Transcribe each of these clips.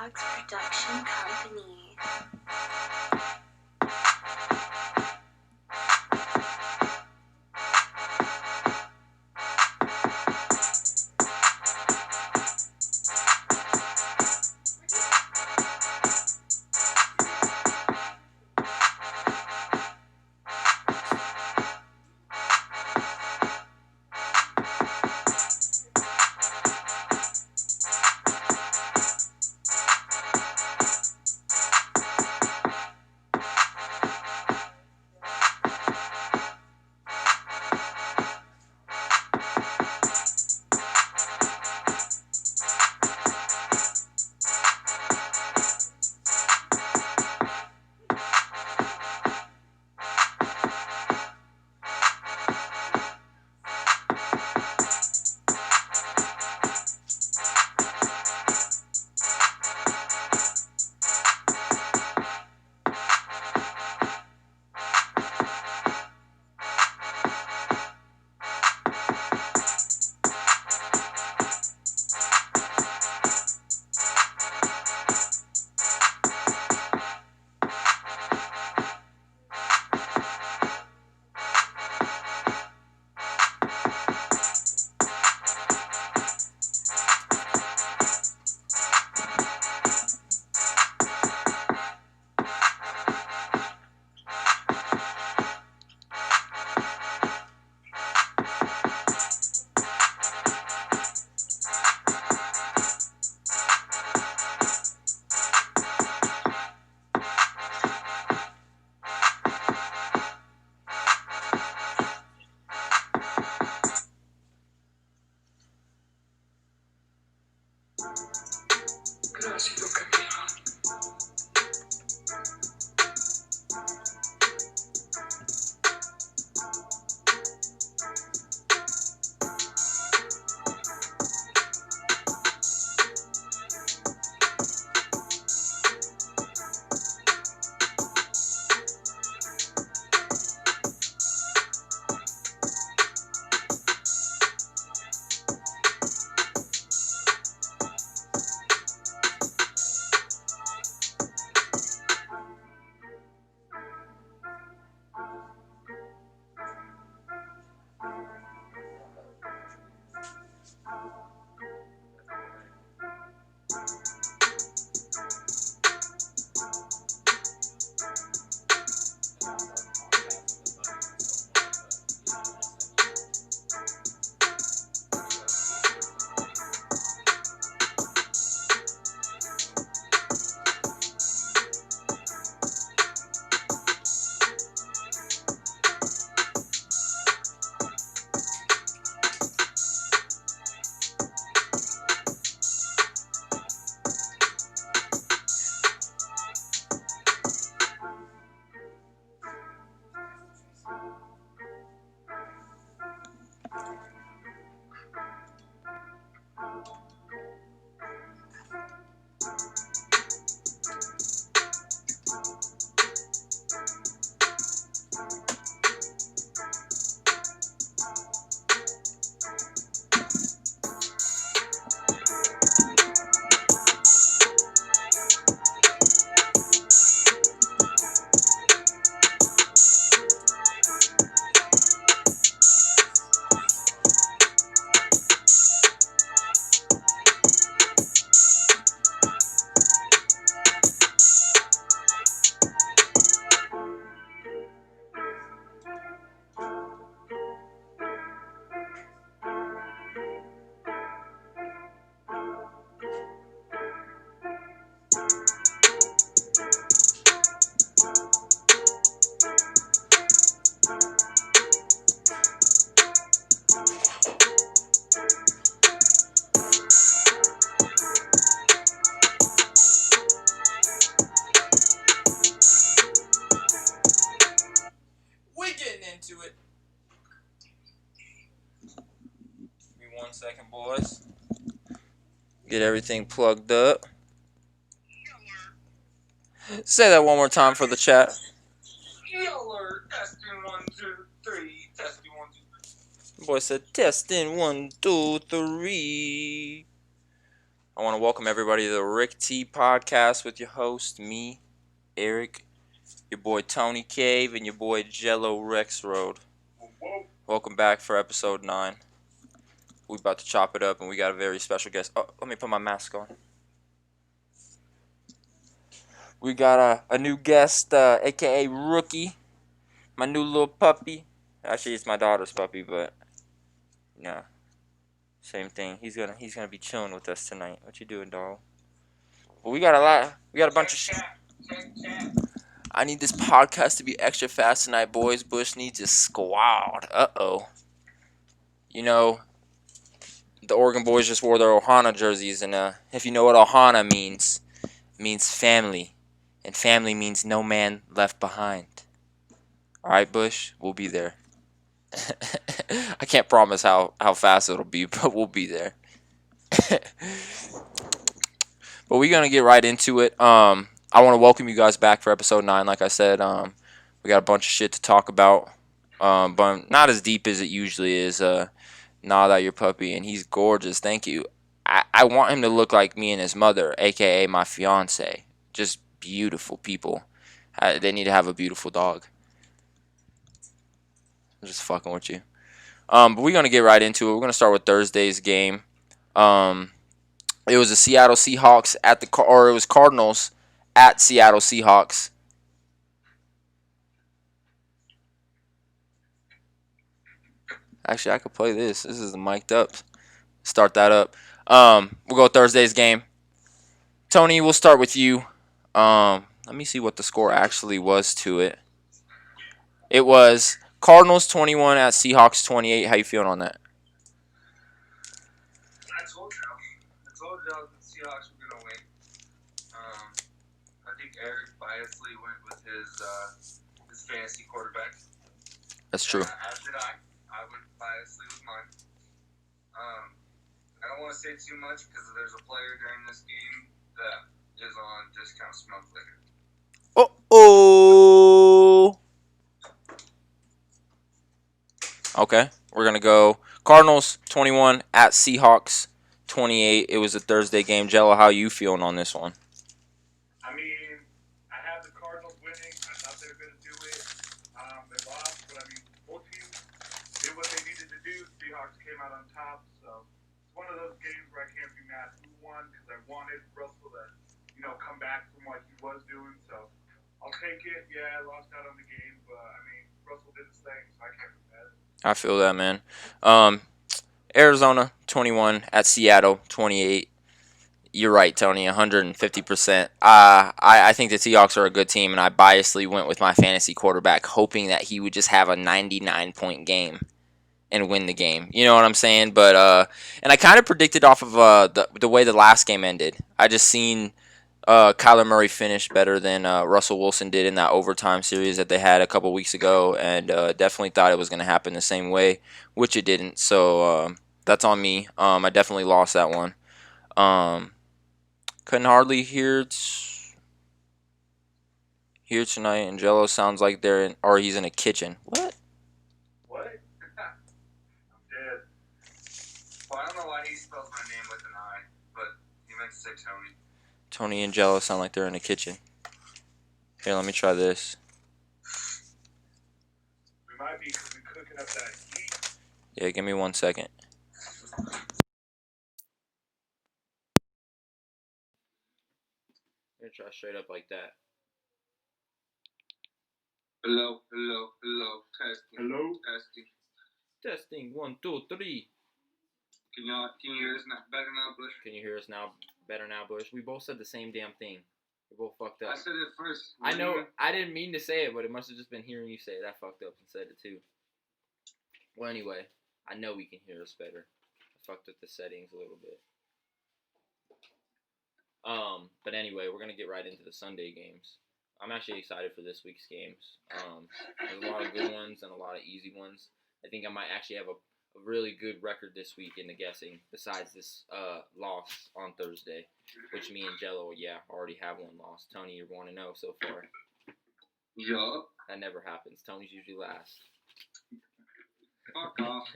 Vlogs Production Company. It. Give me 1 second, boys. Get everything plugged up. Say that one more time for the chat. Yeller, testing 1, 2, 3. Testing 1, 2, 3. Boy said testing 1, 2, 3. I want to welcome everybody to the Rick T Podcast with your host, me, Eric, your boy Tony Cave, and your boy Jello Rex Road. Welcome back for episode 9. We about to chop it up, and we got a very special guest. Oh, let me put my mask on. We got a new guest, aka Rookie, my new little puppy. Actually, it's my daughter's puppy, but yeah, same thing. He's gonna be chilling with us tonight. What you doing, dog? Well, we got a bunch of shit. I need this podcast to be extra fast tonight, boys. Bush needs his squad. Uh-oh. You know, the Oregon boys just wore their Ohana jerseys, and if you know what Ohana means, it means family. And family means no man left behind. Alright, Bush? We'll be there. I can't promise how fast it'll be, but we'll be there. But we're going to get right into it. I want to welcome you guys back for episode 9. Like I said, we got a bunch of shit to talk about, but not as deep as it usually is. Nah, that your puppy, and he's gorgeous. Thank you. I want him to look like me and his mother, a.k.a. my fiance. Just beautiful people. They need to have a beautiful dog. I'm just fucking with you. But we're going to get right into it. We're going to start with Thursday's game. It was the Seattle Seahawks it was Cardinals at Seattle Seahawks. Actually, I could play this. This is the mic'd up. Start that up. We'll go Thursday's game. Tony, we'll start with you. Let me see what the score actually was to it. It was Cardinals 21 at Seahawks 28. How you feeling on that? I told y'all the Seahawks were gonna win. I think Eric biasly went with his fantasy quarterback. That's true. As did I. I went biasly with mine. I don't want to say too much because there's a player during this game that is on discount smoke liquor. Uh-oh. Okay, we're going to go Cardinals 21 at Seahawks 28. It was a Thursday game. Jello, how you feeling on this one? I mean, I have the Cardinals winning. I thought they were going to do it. They lost, but I mean, both teams did what they needed to do. Seahawks came out on top, so it's one of those games where I can't be mad who won because I wanted Russell to, come back from what he was doing. So I'll take it. Yeah, I lost out on the game, but I mean, Russell did his thing, so I can't be mad. I feel that, man. Arizona 21 at Seattle 28. You're right, Tony, 150%. I think the Seahawks are a good team, and I biasly went with my fantasy quarterback, hoping that he would just have a 99-point game and win the game. You know what I'm saying? But and I kind of predicted off of the way the last game ended. I just seen Kyler Murray finish better than Russell Wilson did in that overtime series that they had a couple weeks ago, and definitely thought it was going to happen the same way, which it didn't. So that's on me. I definitely lost that one. Couldn't hardly hear here tonight, and Jello sounds like he's in a kitchen. What? What? I'm dead. Well, I don't know why he spells my name with an I, but he meant to say Tony. Tony and Jello sound like they're in a kitchen. Here, let me try this. We might be because we're cooking up that heat. Yeah, give me 1 second. I'm gonna try straight up like that. Hello, testing. Hello? Testing. Testing 1, 2, 3. Can you hear us better now, Bush? Can you hear us now? Better now, Bush. We both said the same damn thing. We both fucked I up. said it first. I know. I didn't mean to say it, but it must have just been hearing you say it. I fucked up and said it too. Well, anyway, I know we can hear us better. I fucked up the settings a little bit. But anyway, we're gonna get right into the Sunday games. I'm actually excited for this week's games. There's a lot of good ones and a lot of easy ones. I think I might actually have a really good record this week in the guessing, besides this loss on Thursday, which me and Jello, already have one loss. Tony, you're 1-0 so far. Yup. That never happens. Tony's usually last. Fuck off.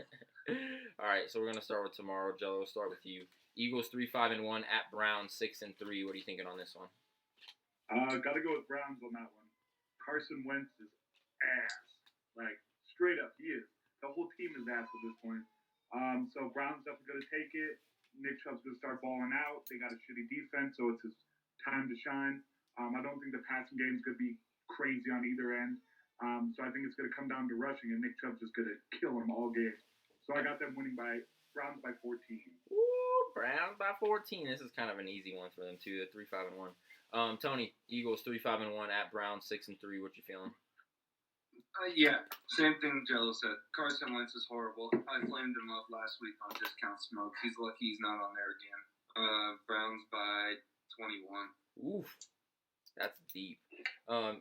All right, so we're gonna start with tomorrow. Jello, we'll start with you. Eagles 3-5-1 at Browns 6-3. What are you thinking on this one? Got to go with Browns on that one. Carson Wentz is ass. Like, straight up, he is. The whole team is ass at this point. So Browns definitely going to take it. Nick Chubb's going to start balling out. They got a shitty defense, so it's his time to shine. I don't think the passing game is going to be crazy on either end. So I think it's going to come down to rushing, and Nick Chubb's just going to kill him all game. So I got them winning by Browns by 14. Ooh, Browns by 14. This is kind of an easy one for them too. The 3-5-1. Tony, Eagles 3-5-1 at Browns 6-3. What you feeling? Yeah, same thing Jello said. Carson Wentz is horrible. I flamed him up last week on Discount Smoke. He's lucky he's not on there again. Browns by 21. Oof, that's deep.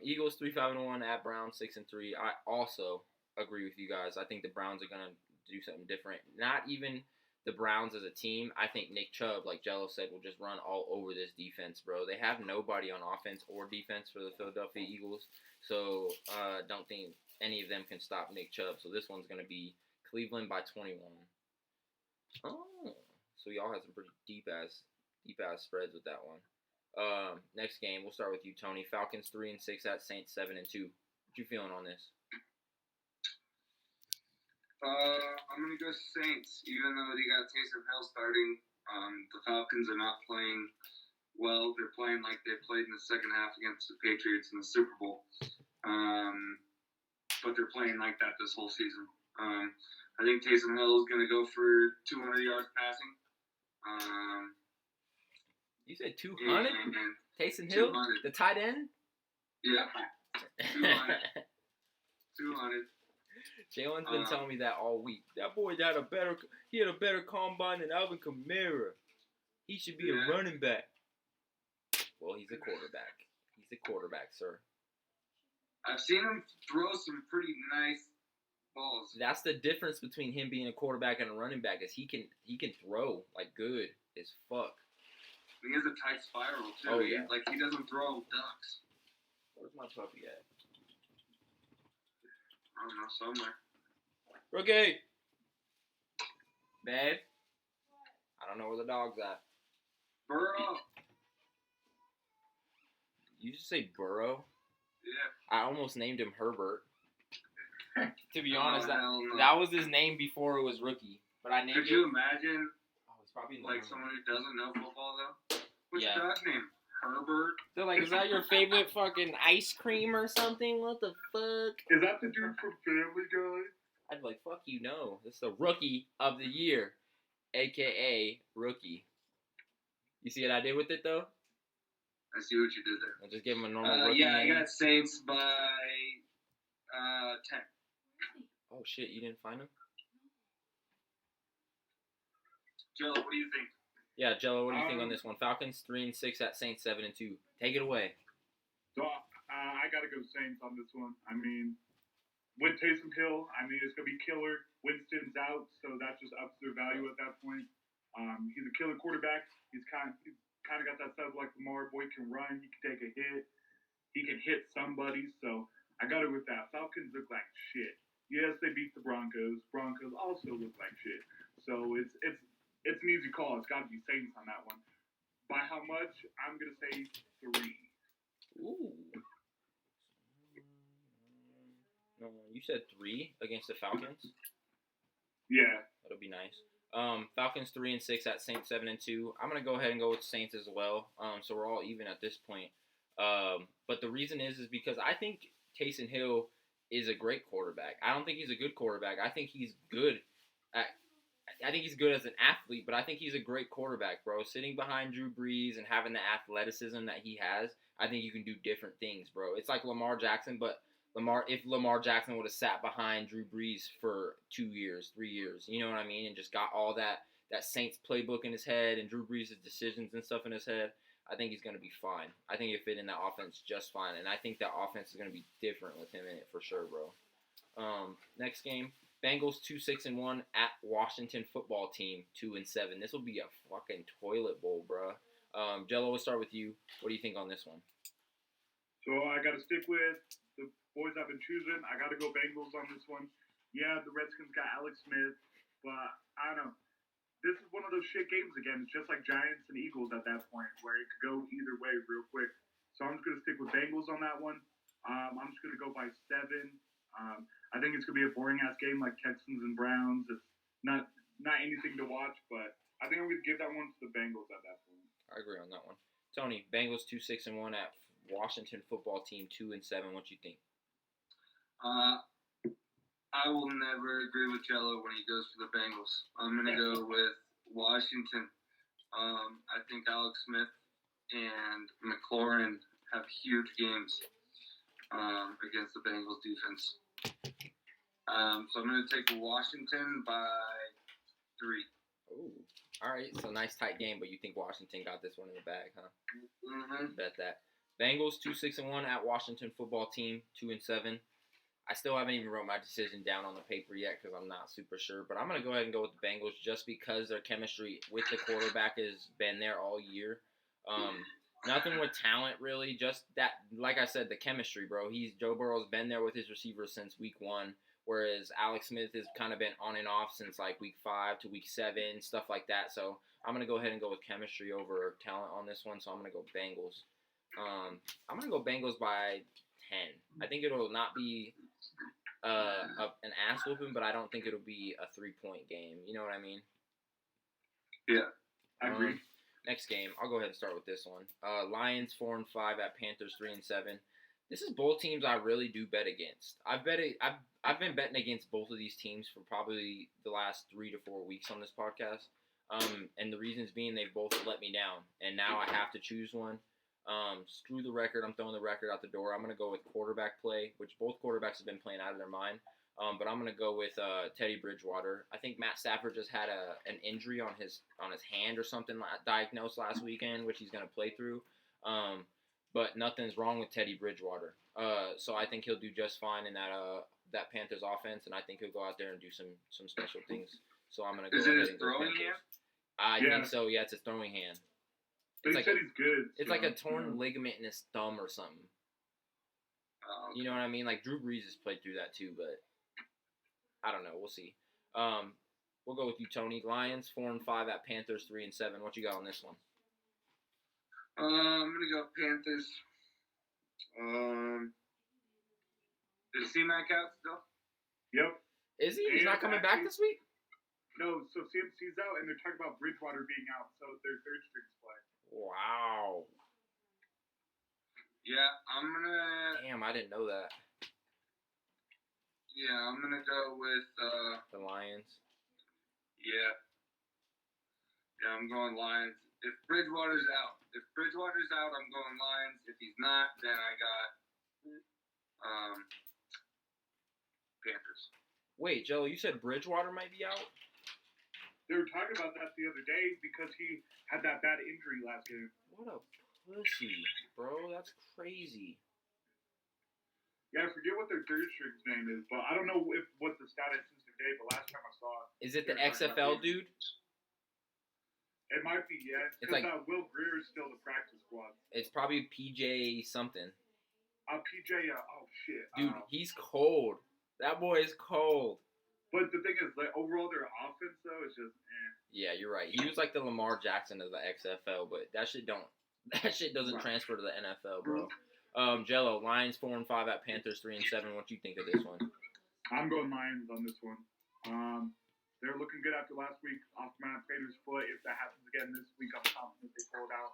Eagles 3-5-1 at Browns 6-3. I also agree with you guys. I think the Browns are gonna do something different. Not even the Browns as a team. I think Nick Chubb, like Jello said, will just run all over this defense, bro. They have nobody on offense or defense for the Philadelphia Eagles, so don't think any of them can stop Nick Chubb. So this one's gonna be Cleveland by 21. Oh, so y'all had some pretty deep ass spreads with that one. Next game, we'll start with you, Tony. Falcons 3-6 at Saints 7-2. What you feeling on this? I'm gonna go Saints, even though they got Taysom Hill starting. The Falcons are not playing well. They're playing like they played in the second half against the Patriots in the Super Bowl. But they're playing like that this whole season. I think Taysom Hill is gonna go for 200 yards passing. You said 200? Taysom Hill, 200. the tight end? Yeah, 200. 200. Jalen's been telling me that all week. That boy had a better combine than Alvin Kamara. He should be a running back. Well, he's a quarterback. He's a quarterback, sir. I've seen him throw some pretty nice balls. That's the difference between him being a quarterback and a running back is he can throw like good as fuck. He has a tight spiral too. Oh, yeah. He doesn't throw ducks. Where's my puppy at? I don't know, somewhere. Rookie! Babe? I don't know where the dog's at. Burrow. You just say Burrow? Yeah. I almost named him Herbert. To be honest, hell no. that was his name before it was Rookie. But I named Could you imagine, Oh, it's probably someone who doesn't know football, though? What's Yeah. your dog's name? Herbert? They're like, is that your favorite fucking ice cream or something? What the fuck? Is that the dude from Family Guy? I'd be like, fuck you, no. This is the Rookie of the Year, a.k.a. Rookie. You see what I did with it, though? I see what you did there. I just gave him a normal Rookie Yeah, name. I got Saints by 10. Oh, shit, you didn't find him? Joe, what do you think? Yeah, Jello, what do you think on this one? Falcons 3-6 at Saints 7-2. Take it away. So I got to go Saints on this one. I mean, with Taysom Hill, it's going to be killer. Winston's out, so that just ups their value at that point. He's a killer quarterback. He's kind of got that stuff like Lamar. Boy can run. He can take a hit. He can hit somebody. So I got it with that. Falcons look like shit. Yes, they beat the Broncos. Broncos also look like shit. So it's an easy call. It's got to be Saints on that one. By how much? I'm going to say 3. Ooh. No, you said 3 against the Falcons? Yeah. That'll be nice. Falcons 3-6 at Saints 7-2. I'm gonna go ahead and go with Saints as well. So we're all even at this point. But the reason is because I think Taysom Hill is a great quarterback. I don't think he's a good quarterback. I think he's good as an athlete, but I think he's a great quarterback, bro. Sitting behind Drew Brees and having the athleticism that he has, I think you can do different things, bro. It's like Lamar Jackson, but if Lamar Jackson would have sat behind Drew Brees for 2 years, 3 years, you know what I mean, and just got all that Saints playbook in his head and Drew Brees' decisions and stuff in his head, I think he's going to be fine. I think he'll fit in that offense just fine, and I think that offense is going to be different with him in it for sure, bro. Next game, Bengals 2-6-1 at Washington Football Team 2-7. This will be a fucking toilet bowl, bro. Jello, we'll start with you. What do you think on this one? So I got to stick with the boys I've been choosing. I got to go Bengals on this one. Yeah, the Redskins got Alex Smith, but I don't know. this is one of those shit games again. It's just like Giants and Eagles at that point, where it could go either way real quick. So I'm just gonna stick with Bengals on that one. I'm just gonna go by 7. I think it's gonna be a boring ass game like Texans and Browns. It's not anything to watch, but I think I'm gonna give that one to the Bengals at that point. I agree on that one. Tony, Bengals 2-6-1 at Washington Football Team 2-7. What you think? I will never agree with Jello when he goes for the Bengals. I'm gonna go with Washington. I think Alex Smith and McLaurin have huge games against the Bengals defense. So I'm gonna take Washington by 3. Oh, all right. So nice tight game, but you think Washington got this one in the bag, huh? Mm-hmm. Bet that. Bengals 2-6-1 at Washington Football Team 2-7. I still haven't even wrote my decision down on the paper yet because I'm not super sure. But I'm gonna go ahead and go with the Bengals just because their chemistry with the quarterback has been there all year. Nothing with talent really, just that. Like I said, the chemistry, bro. Joe Burrow's been there with his receivers since week 1. Whereas Alex Smith has kind of been on and off since like week 5 to week 7, stuff like that. So I'm going to go ahead and go with chemistry over talent on this one. So I'm going to go Bengals. I'm going to go Bengals by 10. I think it'll not be an ass whooping, but I don't think it'll be a 3-point game. You know what I mean? Yeah, I agree. Next game, I'll go ahead and start with this one. Lions 4-5 at Panthers 3-7. This is both teams I really do bet against. I've been betting against both of these teams for probably the last 3 to 4 weeks on this podcast. And the reasons being they've both let me down. And now I have to choose one. Screw the record. I'm throwing the record out the door. I'm going to go with quarterback play, which both quarterbacks have been playing out of their mind. But I'm going to go with Teddy Bridgewater. I think Matt Stafford just had an injury on his hand or something diagnosed last weekend, which he's going to play through. But nothing's wrong with Teddy Bridgewater. So I think he'll do just fine in that Panthers offense, and I think he'll go out there and do some special things. So I'm going to go Is it ahead his and go throwing Panthers. hand? I Yeah. think so. Yeah, it's a throwing hand. But he like said he's good. It's like a torn ligament in his thumb or something. Okay. You know what I mean? Like Drew Brees has played through that too, but I don't know. We'll see. We'll go with you, Tony. Lions 4-5 at Panthers 3-7. What you got on this one? I'm gonna go Panthers. Is C-Mac out still? Yep. Is he? He's not coming back this week? No, so CMC's out, and they're talking about Bridgewater being out, so their third strings play. Wow. Yeah, I'm gonna. Damn, I didn't know that. Yeah, I'm gonna go with. The Lions. Yeah, I'm going Lions. If Bridgewater's out, I'm going Lions. If he's not, then I got Panthers. Wait, Joe, you said Bridgewater might be out? They were talking about that the other day because he had that bad injury last game. What a pussy, bro. That's crazy. Yeah, I forget what their third string's name is, but I don't know what the status is today, but last time I saw it. Is it the XFL dude? It might be, yeah. It's Because like- Will Greer is still the practice squad. It's probably PJ something. PJ, oh shit. Dude, he's cold. That boy is cold. But the thing is, like, overall, their offense, though, is just, Yeah, you're right. He was like the Lamar Jackson of the XFL, but that shit doesn't transfer to the NFL, bro. Jello, Lions 4-5 at Panthers 3-7. What you think of this one? I'm going Lions on this one. They're looking good after last week off Matt Prater's foot. If that happens again this week, I'm confident they pull it out.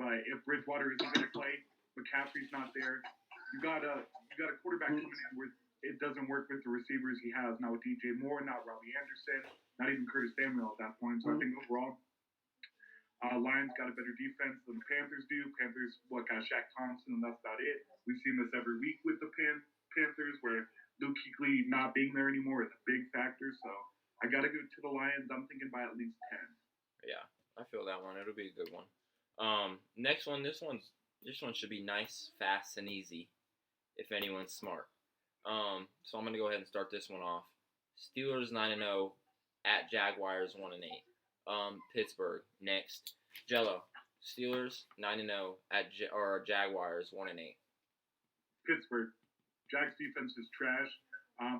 But if Bridgewater isn't going to play, McCaffrey's not there. You got a quarterback coming in where it doesn't work with the receivers he has now with DJ Moore, not Robbie Anderson, not even Curtis Samuel at that point. So I think overall, Lions got a better defense than the Panthers do. Panthers, got Shaq Thompson, and that's about it. We've seen this every week with the Panthers, where Luke Kuechly not being there anymore is a big factor. So I got to go to the Lions. I'm thinking by at least 10. Yeah, I feel that one. It'll be a good one. Next one. This one should be nice, fast, and easy. If anyone's smart. So I'm gonna go ahead and start this one off. Steelers 9-0 at Jaguars 1-8. Pittsburgh next. Jello. Steelers 9-0 at Jaguars 1-8. Pittsburgh. Jags defense is trash,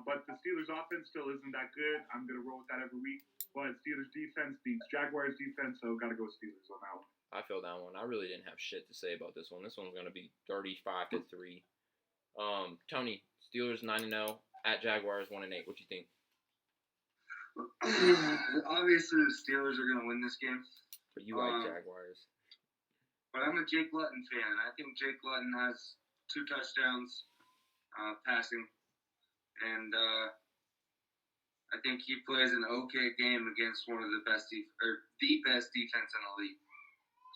but the Steelers offense still isn't that good. I'm gonna roll with that every week. but Steelers defense beats Jaguars defense, so got to go with Steelers on that one. I feel that one. I really didn't have shit to say about this one. This one's gonna be 35-3. Tony, Steelers 9-0 at Jaguars 1-8. What you think? Obviously, the Steelers are going to win this game. But you like Jaguars. But I'm a Jake Luton fan. I think Jake Luton has 2 touchdowns passing. And I think he plays an okay game against one of the best the best defense in the league.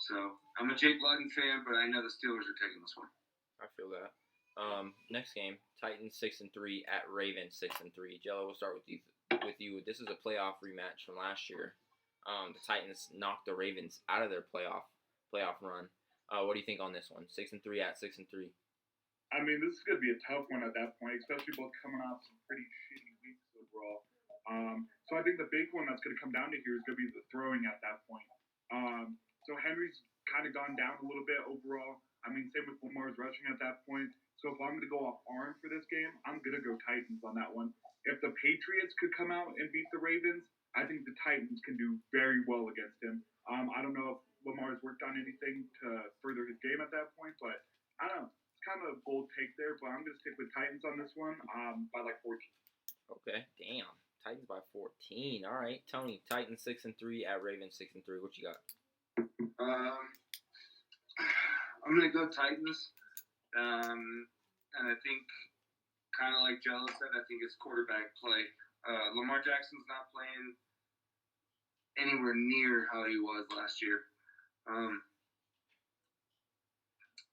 So I'm a Jake Luton fan, but I know the Steelers are taking this one. I feel that. Next game, Titans 6-3 at Ravens 6-3. Jello, we'll start with you. This is a playoff rematch from last year. The Titans knocked the Ravens out of their playoff run. What do you think on this one? 6-3 at 6-3. I mean, this is going to be a tough one at that point, especially both coming off some pretty shitty weeks overall. So I think the big one that's going to come down to here is going to be the throwing at that point. So Henry's kind of gone down a little bit overall. I mean, same with Lamar's rushing at that point. So if I'm going to go off arm for this game, I'm going to go Titans on that one. If the Patriots could come out and beat the Ravens, I think the Titans can do very well against him. I don't know if Lamar's worked on anything to further his game at that point, but I don't know. It's kind of a bold take there, but I'm going to stick with Titans on this one by like 14. Okay, damn. Titans by 14. All right, Tony, Titans 6-3 at Ravens 6-3. What you got? I'm going to go Titans. And I think, kind of like Jello said, I think it's quarterback play. Lamar Jackson's not playing anywhere near how he was last year.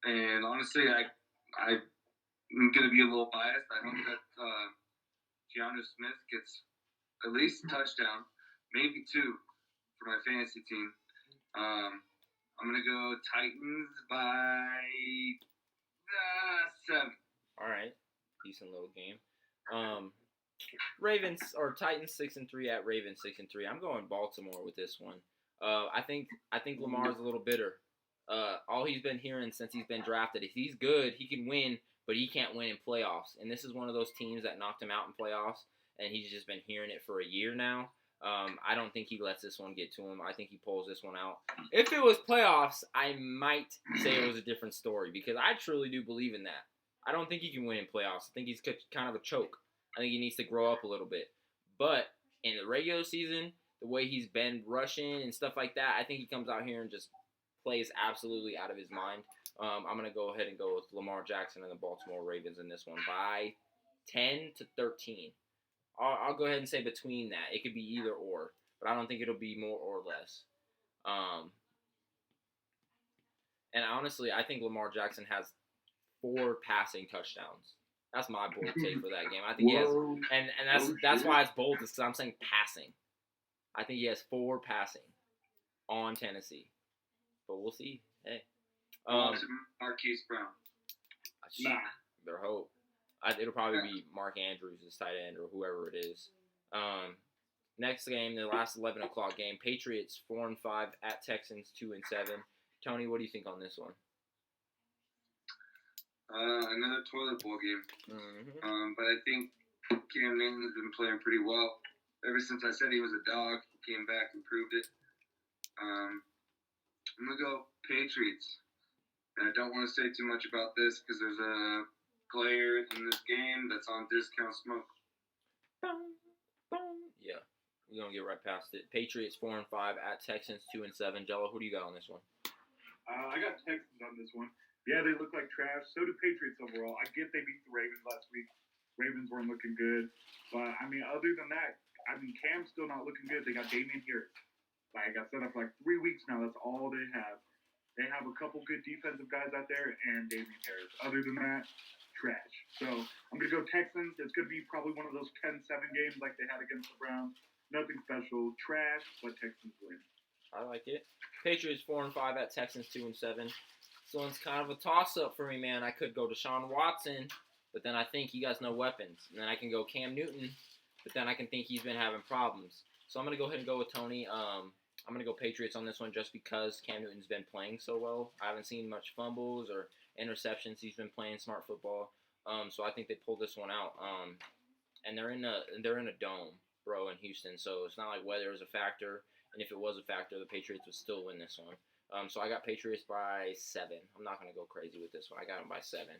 And honestly, I'm going to be a little biased. I hope that Keanu Smith gets at least a touchdown, maybe 2 for my fantasy team. I'm going to go Titans by 7. All right, decent little game. Ravens or Titans 6-3 at Ravens 6-3. I'm going Baltimore with this one. I think Lamar's a little bitter. All he's been hearing since he's been drafted is he's good, he can win, but he can't win in playoffs. And this is one of those teams that knocked him out in playoffs, and he's just been hearing it for a year now. I don't think he lets this one get to him. I think he pulls this one out. If it was playoffs, I might say it was a different story because I truly do believe in that. I don't think he can win in playoffs. I think he's kind of a choke. I think he needs to grow up a little bit. But in the regular season, the way he's been rushing and stuff like that, I think he comes out here and just plays absolutely out of his mind. I'm going to go ahead and go with Lamar Jackson and the Baltimore Ravens in this one by 10-13. I'll go ahead and say between that. It could be either or, but I don't think it'll be more or less. And honestly, I think Lamar Jackson has 4 passing touchdowns. That's my bold take for that game. I think he has, and that's why it's bold, because I'm saying passing. I think he has 4 passing on Tennessee, but we'll see. Hey, Marquise Brown. Nah. Their hope. It'll probably be Mark Andrews, his tight end, or whoever it is. Next game, the last 11 o'clock game, Patriots 4-5 at Texans 2-7. Tony, what do you think on this one? Another toilet bowl game. Mm-hmm. But I think Cam Newton has been playing pretty well. Ever since I said he was a dog, he came back and proved it. I'm going to go Patriots. And I don't want to say too much about this because there's a player in this game that's on discount smoke. Yeah, we're going to get right past it. Patriots 4-5 at Texans 2-7. Jello, who do you got on this one? I got Texans on this one. Yeah, they look like trash. So do Patriots overall. I get they beat the Ravens last week. Ravens weren't looking good. But, I mean, other than that, Cam's still not looking good. They got Damian Harris. Like I said, for like 3 weeks now, that's all they have. They have a couple good defensive guys out there and Damian Harris. Other than that, trash. So I'm going to go Texans. It's going to be probably one of those 10-7 games like they had against the Browns. Nothing special. Trash, but Texans win. I like it. Patriots 4-5 at Texans 2-7. So it's kind of a toss-up for me, man. I could go Deshaun Watson, but then I think he got no weapons. And then I can go Cam Newton, but then I can think he's been having problems. So I'm going to go ahead and go with Tony. I'm going to go Patriots on this one just because Cam Newton's been playing so well. I haven't seen much fumbles or interceptions. He's been playing smart football. So I think they pulled this one out. And they're in a dome. bro, in Houston. So it's not like weather is a factor. And if it was a factor, the Patriots would still win this one. So I got Patriots by 7. I'm not gonna go crazy with this one. I got them by 7.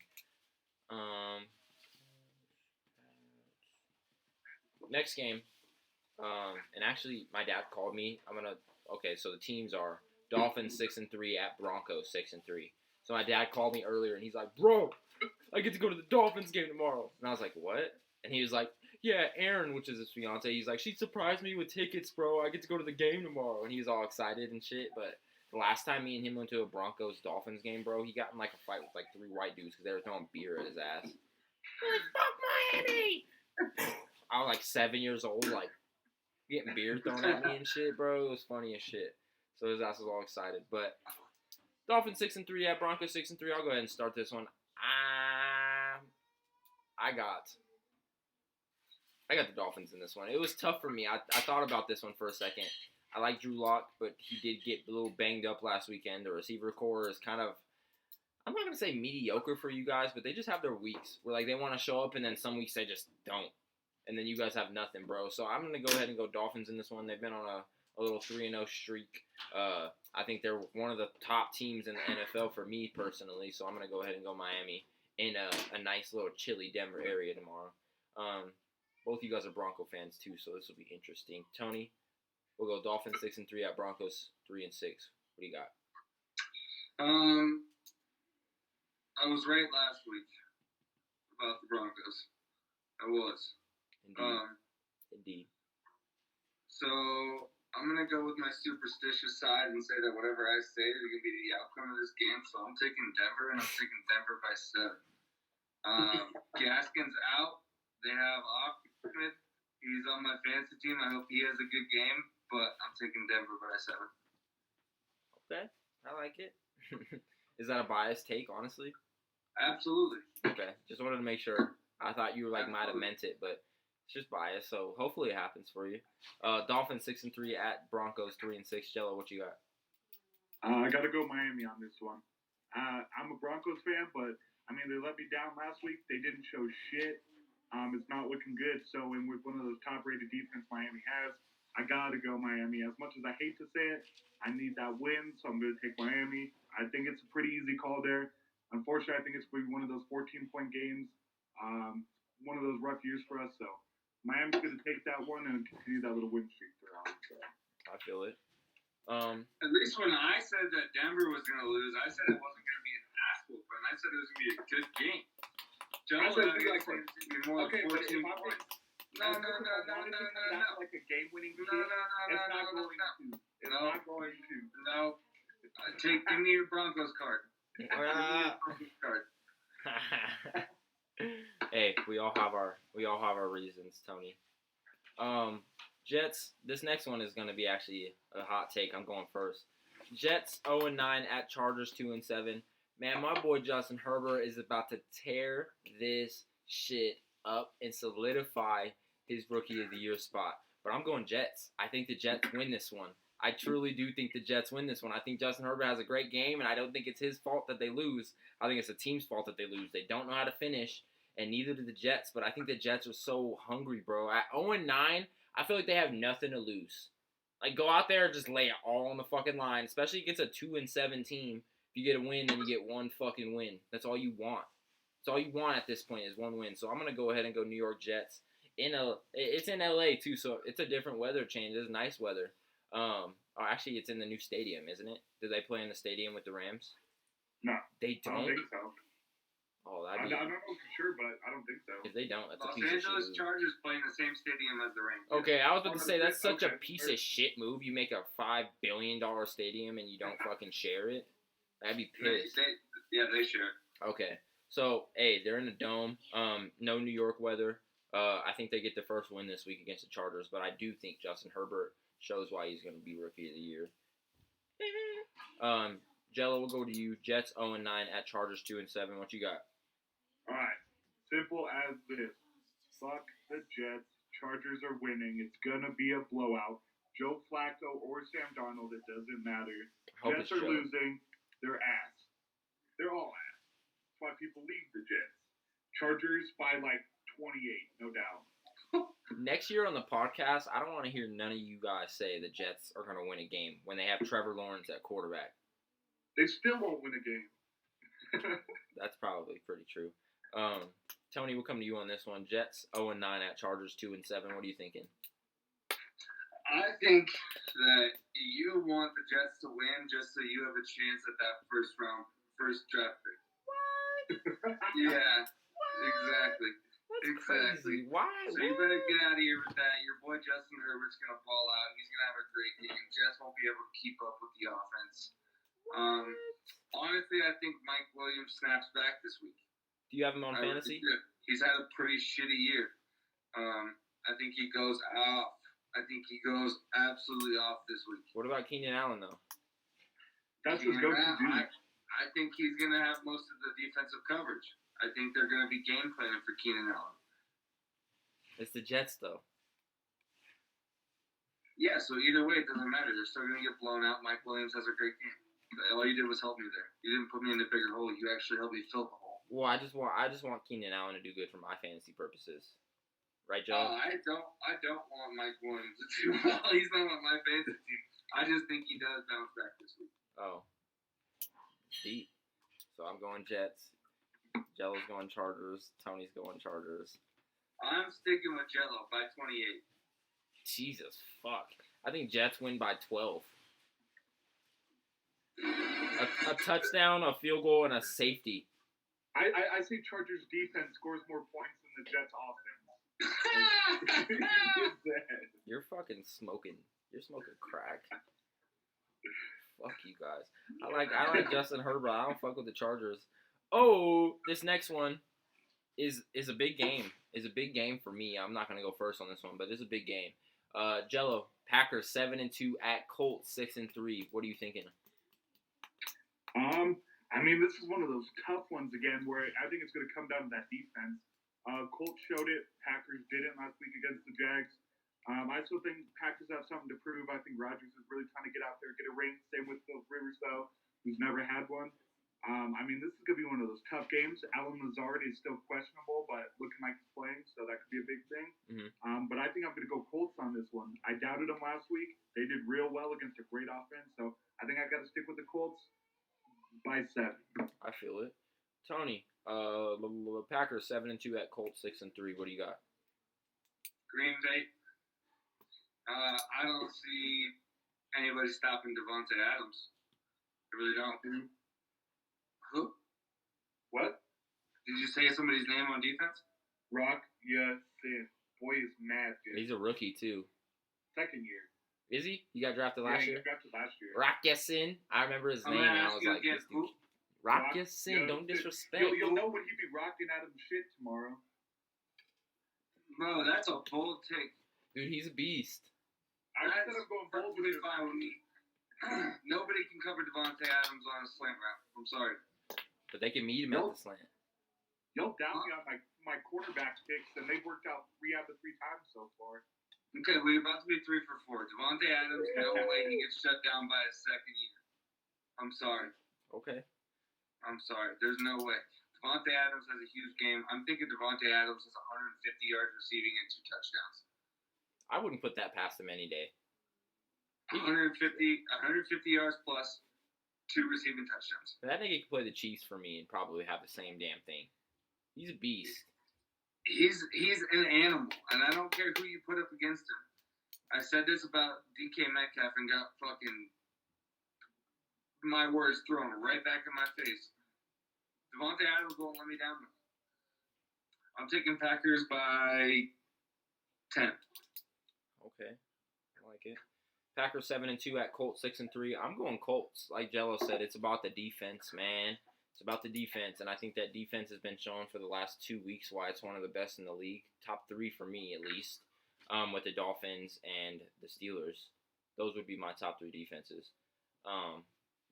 Next game. And actually, my dad called me. Okay, so the teams are Dolphins 6-3 at Broncos 6-3. So my dad called me earlier, and he's like, "Bro, I get to go to the Dolphins game tomorrow." And I was like, "What?" And he was like, "Yeah, Aaron, which is his fiance, he's like, she surprised me with tickets, bro. I get to go to the game tomorrow." And he was all excited and shit. But the last time me and him went to a Broncos-Dolphins game, bro, he got in like a fight with like 3 white dudes because they were throwing beer at his ass. Like, fuck Miami! I was like 7 years old, like, getting beer thrown at me and shit, bro. It was funny as shit. So his ass was all excited. But Dolphins 6-3 at Broncos 6-3. I'll go ahead and start this one. I got the Dolphins in this one. It was tough for me. I thought about this one for a second. I like Drew Lock, but he did get a little banged up last weekend. The receiver core is kind of, I'm not going to say mediocre for you guys, but they just have their weeks where like they want to show up and then some weeks they just don't. And then you guys have nothing, bro. So I'm going to go ahead and go Dolphins in this one. They've been on a little 3-0 streak. I think they're one of the top teams in the NFL for me personally. So I'm going to go ahead and go Miami in a nice little chilly Denver area tomorrow. Both of you guys are Bronco fans too, so this will be interesting. Tony, we'll go Dolphins 6-3 at Broncos 3-6. What do you got? I was right last week about the Broncos. I was. Indeed. So I'm gonna go with my superstitious side and say that whatever I say is gonna be the outcome of this game. So I'm taking Denver, and I'm taking Denver by 7. Gaskin's out. They have Ahmed. He's on my fantasy team. I hope he has a good game, but I'm taking Denver by 7. Okay, I like it. Is that a biased take, honestly? Absolutely. Okay, just wanted to make sure. I thought you might have meant it, but it's just bias. So hopefully it happens for you. Dolphins 6-3 at Broncos 3-6. Jello, what you got? I got to go Miami on this one. I'm a Broncos fan, but I mean they let me down last week. They didn't show shit. It's not looking good. So, and with one of those top-rated defense Miami has, I got to go Miami. As much as I hate to say it, I need that win, so I'm going to take Miami. I think it's a pretty easy call there. Unfortunately, I think it's going to be one of those 14-point games, one of those rough years for us. So, Miami's going to take that one and continue that little win streak they're on. So. I feel it. At least when I said that Denver was going to lose, I said it wasn't going to be an ass whooping. I said it was going to be a good game. Joe said it was going to be more than 14 points. No. Like a game-winning kick. It's not going to. It's not going to. No. Give me your Broncos card. Hey, we all have our reasons, Tony. Jets. This next one is gonna be actually a hot take. I'm going first. Jets 0-9 at Chargers 2-7. Man, my boy Justin Herbert is about to tear this shit up and solidify his Rookie of the Year spot. But I'm going Jets. I think the Jets win this one. I truly do think the Jets win this one. I think Justin Herbert has a great game, and I don't think it's his fault that they lose. I think it's the team's fault that they lose. They don't know how to finish, and neither do the Jets. But I think the Jets are so hungry, bro. At 0-9, I feel like they have nothing to lose. Like, go out there and just lay it all on the fucking line, especially against a 2-7 team. If you get a win, then you get one fucking win. That's all you want. That's all you want at this point is one win. So I'm going to go ahead and go New York Jets. It's in LA, too, so it's a different weather change. It's nice weather. Actually, it's in the new stadium, isn't it? Do they play in the stadium with the Rams? No. They don't? I don't think so. Oh, I don't know for sure, but I don't think so. If they don't, that's Los a piece of Angeles shit. Chargers play in the same stadium as the Rams. Okay, I was about to say, that's such a piece of shit move. You make a $5 billion stadium and you don't fucking share it. I'd be pissed. They share. Okay. So, hey, they're in the dome. No New York weather. I think they get the first win this week against the Chargers, but I do think Justin Herbert shows why he's going to be Rookie of the Year. Jello, we'll go to you. Jets 0-9 at Chargers 2-7. What you got? All right. Simple as this. Fuck the Jets. Chargers are winning. It's going to be a blowout. Joe Flacco or Sam Darnold, it doesn't matter. Jets are losing. They're ass. They're all ass. That's why people leave the Jets. Chargers by like 28, no doubt. Next year on the podcast, I don't want to hear none of you guys say the Jets are going to win a game when they have Trevor Lawrence at quarterback. They still won't win a game. That's probably pretty true. Tony, we'll come to you on this one. Jets 0-9 at Chargers 2-7. What are you thinking? I think that you want the Jets to win just so you have a chance at that first draft pick. What? Yeah, exactly. That's Exactly. crazy. Why? So you better get out of here with that. Your boy Justin Herbert's gonna ball out. He's gonna have a great game. Jets won't be able to keep up with the offense. Honestly, I think Mike Williams snaps back this week. Do you have him on fantasy? He's had a pretty shitty year. I think he goes off. I think he goes absolutely off this week. What about Keenan Allen, though? That's his go-to dude. I think he's going to have most of the defensive coverage. I think they're going to be game planning for Keenan Allen. It's the Jets, though. Yeah, so either way, it doesn't matter. They're still going to get blown out. Mike Williams has a great game. All you did was help me there. You didn't put me in a bigger hole. You actually helped me fill the hole. Well, I just want Keenan Allen to do good for my fantasy purposes. Right, Joe? I don't want Mike Williams to do well. He's not on my fantasy team. I just think he does bounce back this week. Oh. Deep. So I'm going Jets. Jello's going Chargers. Tony's going Chargers. I'm sticking with Jello by 28. Jesus, fuck. I think Jets win by 12. A touchdown, a field goal, and a safety. I say Chargers defense scores more points than the Jets offense. You're fucking smoking. You're smoking crack. Fuck you guys. I like Justin Herbert. I don't fuck with the Chargers. Oh, this next one is a big game. Is a big game for me. I'm not gonna go first on this one, but it's a big game. Jello, Packers 7-2 at Colts 6-3. What are you thinking? I mean, this is one of those tough ones again, where I think it's going to come down to that defense. Colts showed it. Packers didn't last week against the Jags. I still think Packers have something to prove. I think Rodgers is really trying to get out there, get a ring. Same with Phil Rivers, though, who's never had one. I mean, this is going to be one of those tough games. Alan Lazard is still questionable, but looking like he's playing, so that could be a big thing. Mm-hmm. But I think I'm going to go Colts on this one. I doubted them last week. They did real well against a great offense, so I think I got to stick with the Colts by 7. I feel it. Tony, Packers 7-2 at Colts 6-3. What do you got? Green Bay. I don't see anybody stopping Devontae Adams. I really don't. Who? What? Did you say somebody's name on defense? Rock, yeah, boy is mad good. He's a rookie, too. Second year. Is he? He got drafted last year? He got drafted last year. Rock Yassin. I remember his name, and I was like, this dude. Rock Yassin, don't disrespect. You'll know when he be rocking Adam's shit tomorrow. Bro, that's a bold take. Dude, he's a beast. I said I'm going bold with perfectly fine with me. Nobody can cover Devontae Adams on a slant route. I'm sorry. But they can meet him at the slant. Y'all doubt me on my quarterback picks, and they've worked out 3 out of 3 times so far. Okay, we're about to be 3 for 4. Devontae Adams, no way he gets shut down by his second year. I'm sorry. Okay. I'm sorry. There's no way. Devontae Adams has a huge game. I'm thinking Devontae Adams has 150 yards receiving and 2 touchdowns. I wouldn't put that past him any day. 150 yards plus 2 receiving touchdowns. That nigga could play the Chiefs for me and probably have the same damn thing. He's a beast. He's an animal, and I don't care who you put up against him. I said this about DK Metcalf and got fucking my words thrown right back in my face. Devontae Adams won't let me down. I'm taking Packers by 10. Okay, I like it. Packers 7-2 at Colts 6-3. I'm going Colts. Like Jello said, it's about the defense, man. It's about the defense, and I think that defense has been shown for the last 2 weeks why it's one of the best in the league. Top 3 for me, at least, with the Dolphins and the Steelers. Those would be my top 3 defenses.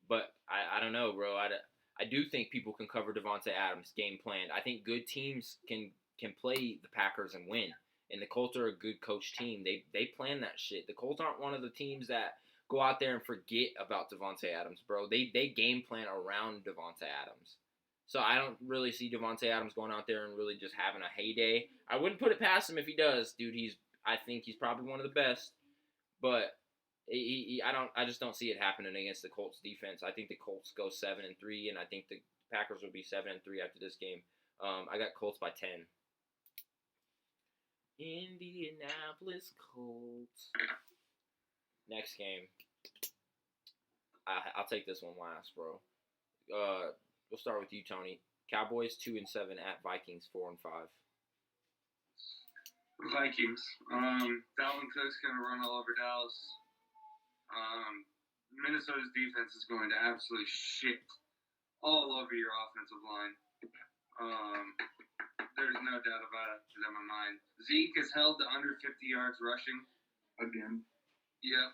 But I don't know, bro. I do think people can cover Devontae Adams' game plan. I think good teams can play the Packers and win. And the Colts are a good coach team. They plan that shit. The Colts aren't one of the teams that go out there and forget about Devontae Adams, bro. They game plan around Devontae Adams. So I don't really see Devontae Adams going out there and really just having a heyday. I wouldn't put it past him if he does, dude. I think he's probably one of the best, but I just don't see it happening against the Colts defense. I think the Colts go 7-3, and I think the Packers will be 7-3 after this game. I got Colts by 10. Indianapolis Colts. Next game. I'll take this one last, bro. We'll start with you, Tony. Cowboys 2-7 at Vikings 4-5. Vikings. Dalvin Cook's going to run all over Dallas. Minnesota's defense is going to absolutely shit all over your offensive line. There's no doubt about it in my mind. Zeke is held to under 50 yards rushing. Again. Yep.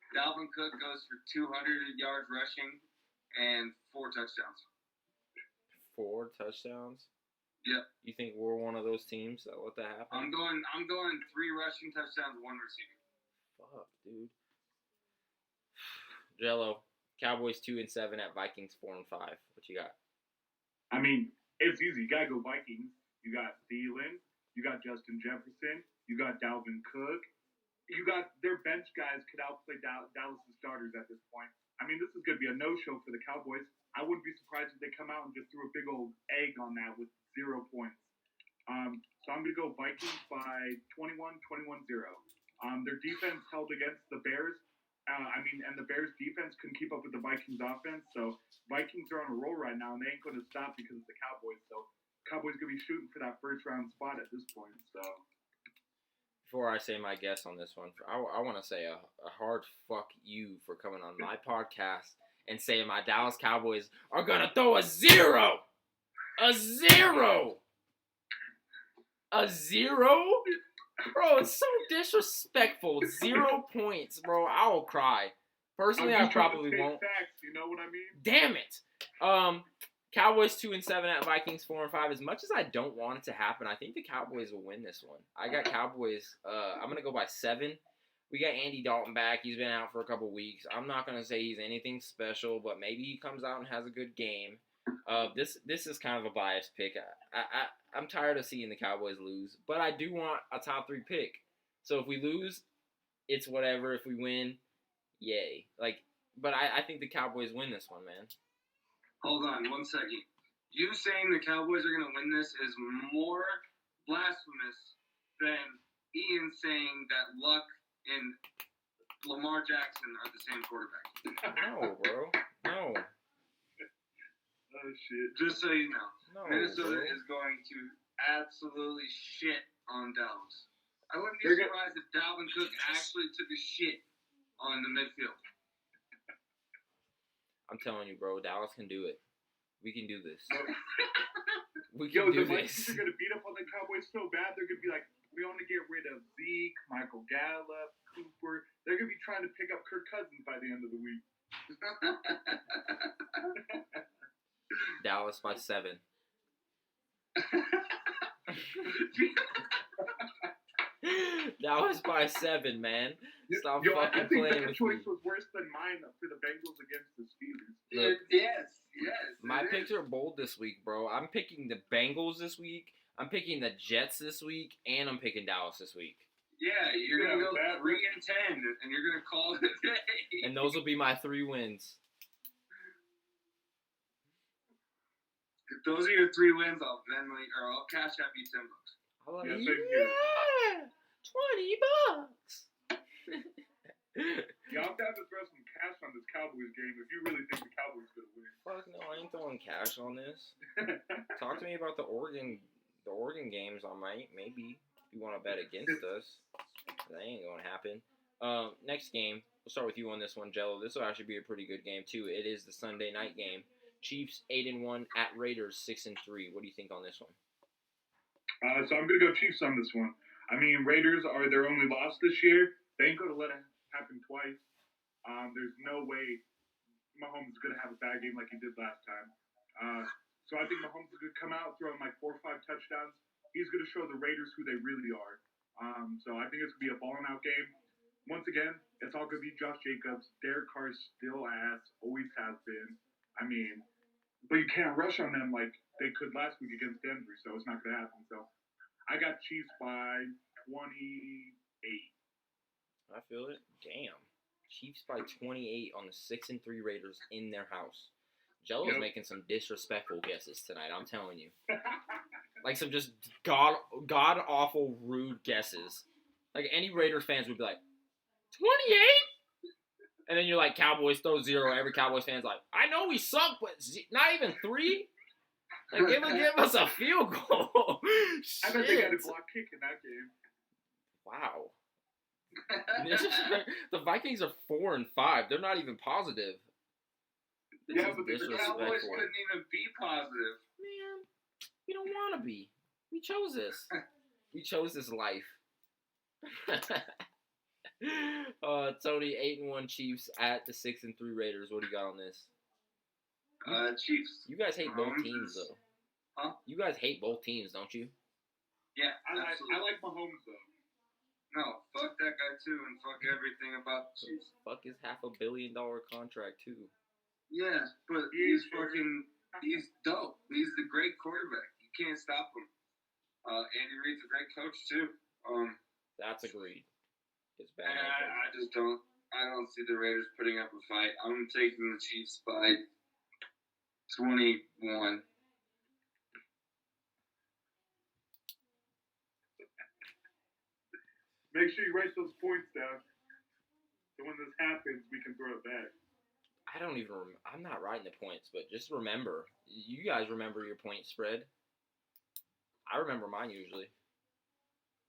Dalvin Cook goes for 200 yards rushing and 4 touchdowns. 4 touchdowns? Yep. You think we're one of those teams that let that happen? I'm going 3 rushing touchdowns, 1 receiving. Fuck, dude. Jello, Cowboys 2-7 at Vikings 4-5. What you got? I mean, it's easy. You gotta go Vikings. You got Thielen. You got Justin Jefferson. You got Dalvin Cook. You got their bench guys could outplay Dallas' starters at this point. I mean, this is going to be a no-show for the Cowboys. I wouldn't be surprised if they come out and just threw a big old egg on that with 0 points. So I'm going to go Vikings by 21-0. Their defense held against the Bears. And the Bears' defense couldn't keep up with the Vikings' offense. So Vikings are on a roll right now, and they ain't going to stop because it's the Cowboys. So Cowboys going to be shooting for that first-round spot at this point. So. Before I say my guess on this one, I want to say a hard fuck you for coming on my podcast and saying my Dallas Cowboys are going to throw a 0! A 0! A 0? Bro, it's so disrespectful. 0 points, bro. I will cry. Personally, I probably won't. Facts, you know what I mean? Damn it. Cowboys 2-7 at Vikings 4-5. As much as I don't want it to happen, I think the Cowboys will win this one. I got Cowboys. I'm gonna go by 7. We got Andy Dalton back. He's been out for a couple weeks. I'm not gonna say he's anything special, but maybe he comes out and has a good game. This is kind of a biased pick. I'm tired of seeing the Cowboys lose, but I do want a top 3 pick. So if we lose, it's whatever. If we win, yay. But I think the Cowboys win this one, man. Hold on 1 second. You saying the Cowboys are going to win this is more blasphemous than Ian saying that Luck and Lamar Jackson are the same quarterback. No, bro. No. Oh, shit. Just so you know. No, Minnesota bro. is going to absolutely shit on Dallas. I wouldn't be surprised if Dalvin Cook actually took a shit on the midfield. I'm telling you, bro, Dallas can do it. We can do this. No. We can do the Vikings this. are going to beat up on the Cowboys so bad, they're going to be like, we want to get rid of Zeke, Michael Gallup, Cooper. They're going to be trying to pick up Kirk Cousins by the end of the week. Dallas by 7. Dallas by 7, man. Stop I fucking think playing that with choice me. was worse than mine for the Bengals against the Steelers. Look, Yes. my picks are bold this week, bro. I'm picking the Bengals this week. I'm picking the Jets this week, and I'm picking Dallas this week. Yeah, you're going to go 3-10, and you're going to call it a day. And those will be my 3 wins. If those are your 3 wins, I'll cash out you $10. Yeah, thank you. $20. Yeah, I'm down to throw some cash on this Cowboys game if you really think the Cowboys going to win. Fuck no, I ain't throwing cash on this. Talk to me about the Oregon games. I might, maybe, if you want to bet against us. That ain't gonna happen. Next game, we'll start with you on this one, Jello. This will actually be a pretty good game too. It is the Sunday night game. Chiefs 8-1 at Raiders 6-3. What do you think on this one? So I'm going to go Chiefs on this one. I mean, Raiders are their only loss this year. They ain't going to let it happen twice. There's no way Mahomes is going to have a bad game like he did last time. So I think Mahomes is going to come out throwing like 4 or 5 touchdowns. He's going to show the Raiders who they really are. So I think it's going to be a balling out game. Once again, it's all going to be Josh Jacobs. Derek Carr's still ass, always has been. mean, but you can't rush on them like they could last week against Denver, so it's not going to happen. So I got Chiefs by 28. I feel it. Damn. Chiefs by 28 on the 6-3 Raiders in their house. Jello's Yep. making some disrespectful guesses tonight. I'm telling you, like some just god awful rude guesses. Like any Raiders fans would be like, 28. And then you're like, Cowboys throw 0. Every Cowboys fan's like, I know we suck, but not even 3. Like, give us a field goal. I bet they got a Shit. block kick in that game. Wow. The Vikings are 4-5. They're not even positive. This Yeah, is but the The disrespectful. Cowboys couldn't even be positive. Man, we don't want to be. We chose this. We chose this life. Tony, 8-1 Chiefs at the 6-3 Raiders. What do you got on this? Chiefs. You guys hate both Mahomes teams, is- though. Huh? You guys hate both teams, don't you? Yeah, I absolutely. like Mahomes, though. No, fuck that guy too, and fuck everything about the Chiefs. Fuck his $500 million contract, too. Yeah, but he's dope. He's the great quarterback. You can't stop him. Andy Reid's a great coach too. That's agreed. It's bad. And I just don't. I don't see the Raiders putting up a fight. I'm taking the Chiefs by 21. Make sure you write those points down. So when this happens, we can throw it back. I don't even I'm not writing the points, but just remember. You guys remember your point spread. I remember mine usually.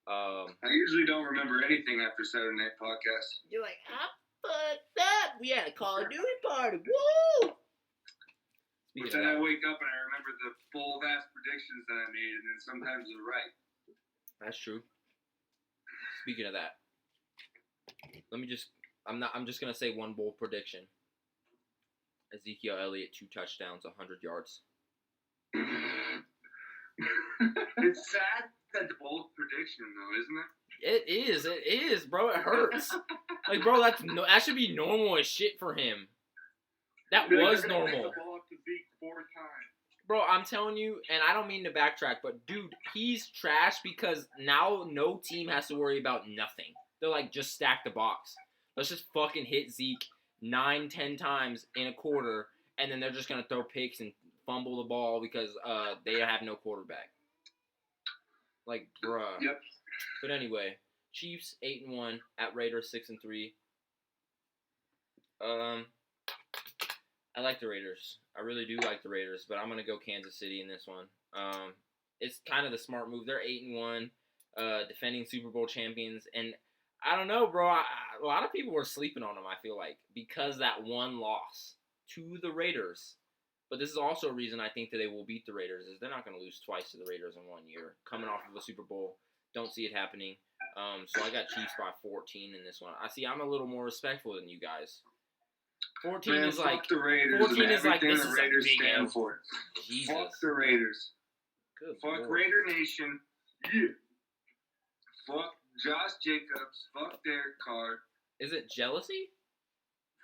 I usually don't remember anything after Saturday Night Podcast. You're like, I fucked up. We had a Call of Duty party. Woo! But Speaking then I of that, wake up and I remember the bold ass predictions that I made, and then sometimes they're right. that's true. Speaking of that, I'm just gonna say one bold prediction. Ezekiel Elliott, 2 touchdowns, 100 yards. It's sad that bold prediction though, isn't it? It is, bro. It hurts. Like, bro, that should be normal as shit for him. That They're was gonna hand normal. the ball up to Zeke 4 times. Bro, I'm telling you, and I don't mean to backtrack, but dude, he's trash because now no team has to worry about nothing. They're like, just stack the box. Let's just fucking hit Zeke 9-10 times in a quarter, and then they're just gonna throw picks and fumble the ball because they have no quarterback. Like, bruh. Yep. But anyway, Chiefs 8-1 at Raiders 6-3. I like the Raiders. I really do like the Raiders, but I'm gonna go Kansas City in this one. It's kind of the smart move. They're 8-1, defending Super Bowl champions, and I don't know, bro. A lot of people were sleeping on them. I feel like because that one loss to the Raiders. But this is also a reason I think that they will beat the Raiders is they're not going to lose twice to the Raiders in 1 year. Coming off of a Super Bowl, don't see it happening. So I got Chiefs by 14 in this one. I'm a little more respectful than you guys. 14 Man, is fuck like the Raiders 14 and is like, everything this the is a Raiders big stand L. for. Jesus. Fuck the Raiders. Good Fuck Lord. Raider Nation. Yeah. Fuck Josh Jacobs. Fuck Derek Carr. Is it jealousy?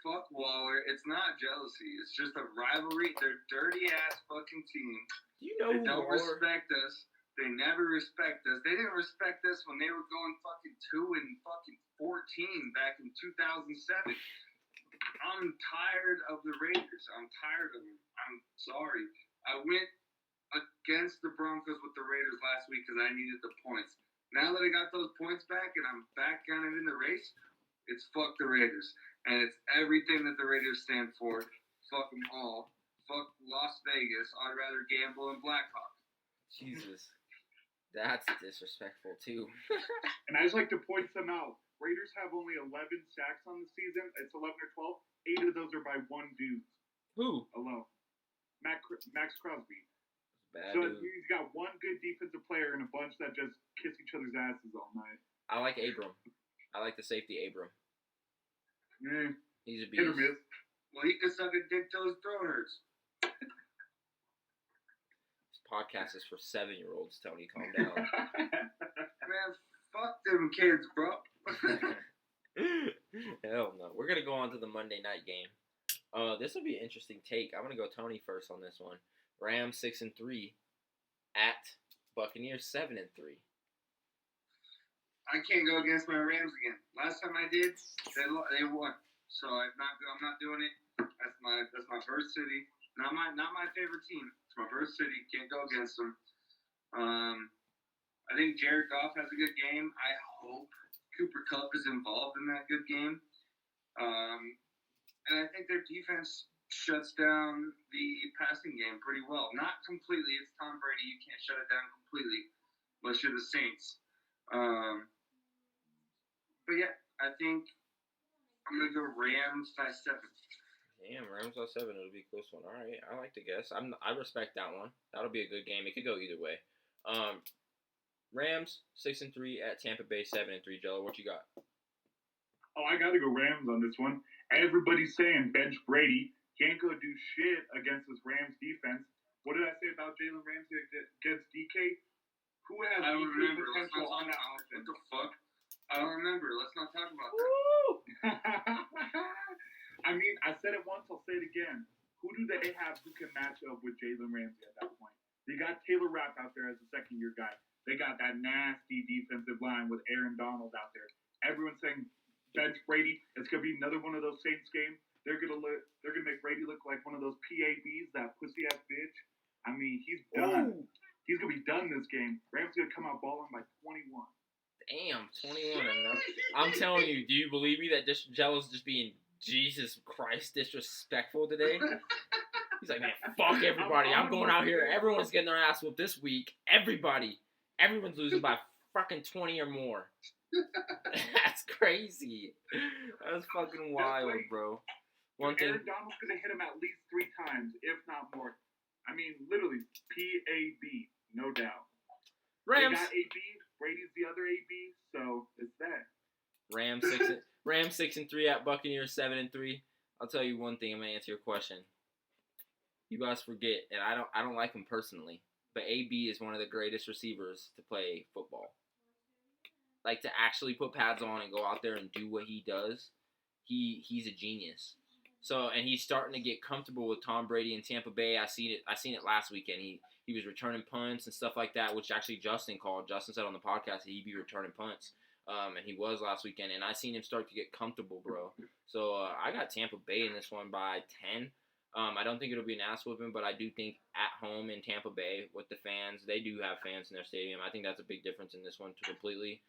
Fuck Waller. It's not jealousy. It's just a rivalry. They're dirty ass fucking team. Do you know They who don't Waller? respect us. They never respect us. They didn't respect us when they were going fucking 2-14 back in 2007. I'm tired of the Raiders. I'm tired of them. I'm sorry. I went against the Broncos with the Raiders last week because I needed the points. Now that I got those points back and I'm back kind of in the race, it's fuck the Raiders. And it's everything that the Raiders stand for. Fuck them all. Fuck Las Vegas. I'd rather gamble in Blackhawk. Jesus. That's disrespectful, too. And I just like to point some out. Raiders have only 11 sacks on the season. It's 11 or 12. 8 of those are by one dude Who? alone. Max Crosby. Bad So dude. he's got one good defensive player and a bunch that just kiss each other's asses all night. I like Abram. I like the safety Abram. He's a Hit or beast. miss. Well, he could suck a dick till his throat hurts. This podcast is for 7-year-olds, Tony. Calm down. Man, fuck them kids, bro. Hell no. We're going to go on to the Monday night game. This will be an interesting take. I'm gonna go Tony first on this one. Rams 6-3 at Buccaneers 7-3. I can't go against my Rams again. Last time I did, they won. So I'm not doing it. That's my birth city. Not my favorite team. It's my birth city. Can't go against them. I think Jared Goff has a good game. I hope Cooper Kupp is involved in that good game. And I think their defense shuts down the passing game pretty well. Not completely. It's Tom Brady. You can't shut it down completely unless you're the Saints. But yeah, I think I'm going to go Rams by 7. Damn, Rams by 7. It'll be a close one. All right, I like to guess. I respect that one. That'll be a good game. It could go either way. Rams 6-3 at Tampa Bay 7-3. Jello, what you got? Oh, I got to go Rams on this one. Everybody's saying bench Brady. Can't go do shit against this Rams defense. What did I say about Jalen Ramsey against DK? Who has I don't DK remember. potential on that What offense? the fuck? I don't remember. Let's not talk about that. Woo! I mean, I said it once, I'll say it again. Who do they have who can match up with Jalen Ramsey at that point? They got Taylor Rapp out there as a second-year guy. They got that nasty defensive line with Aaron Donald out there. Everyone's saying bench Brady. It's gonna be another one of those Saints games. They're gonna make Brady look like one of those PABs, that pussy ass bitch. I mean, he's done. Ooh. He's gonna be done this game. Rams gonna come out balling by 21. Damn, 21 enough. I'm telling you, do you believe me that Jello's just being Jesus Christ disrespectful today? He's like, man, fuck everybody. I'm going out here. Everyone's getting their ass whooped this week. Everyone's losing by fucking 20 or more. That's crazy. That's fucking wild, bro. One thing. Aaron Donald's gonna hit him at least 3 times, if not more. I mean, literally, PAB, no doubt. Rams. They got AB. Brady's the other AB, so it's that. Rams 6-3 at Buccaneers 7-3. I'll tell you one thing. I'm gonna answer your question. You guys forget, and I don't like him personally, but AB is one of the greatest receivers to play football. Like, to actually put pads on and go out there and do what he does, he's a genius. So, and he's starting to get comfortable with Tom Brady in Tampa Bay. I seen it last weekend. He was returning punts and stuff like that, which actually Justin called. Justin said on the podcast that he'd be returning punts, and he was last weekend. And I seen him start to get comfortable, bro. So I got Tampa Bay in this one by 10. I don't think it'll be an ass whooping, but I do think at home in Tampa Bay with the fans, they do have fans in their stadium. I think that's a big difference in this one completely.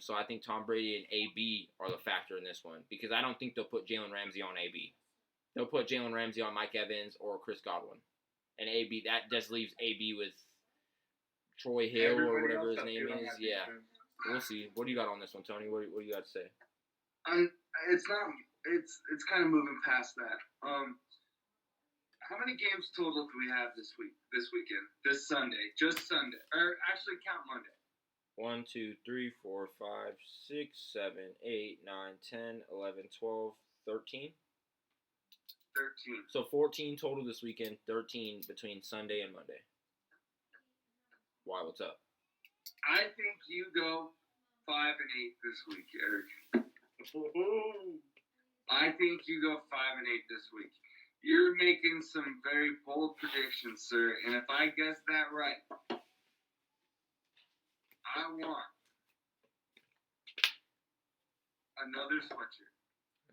So I think Tom Brady and AB are the factor in this one because I don't think they'll put Jalen Ramsey on AB. They'll put Jalen Ramsey on Mike Evans or Chris Godwin. And AB, that just leaves AB with Troy Hill or whatever his name is. Yeah, we'll see. What do you got on this one, Tony? What do you got to say? It's kind of moving past that. How many games total do we have this weekend, this Sunday? Just Sunday. Or actually count Monday. 1, 2, 3, 4, 5, 6, 7, 8, 9, 10, 11, 12, 13. 13. So 14 total this weekend, 13 between Sunday and Monday. Why, what's up? I think you go 5-8 this week, Eric. I think you go 5-8 this week. You're making some very bold predictions, sir. And if I guess that right, I want another sweatshirt.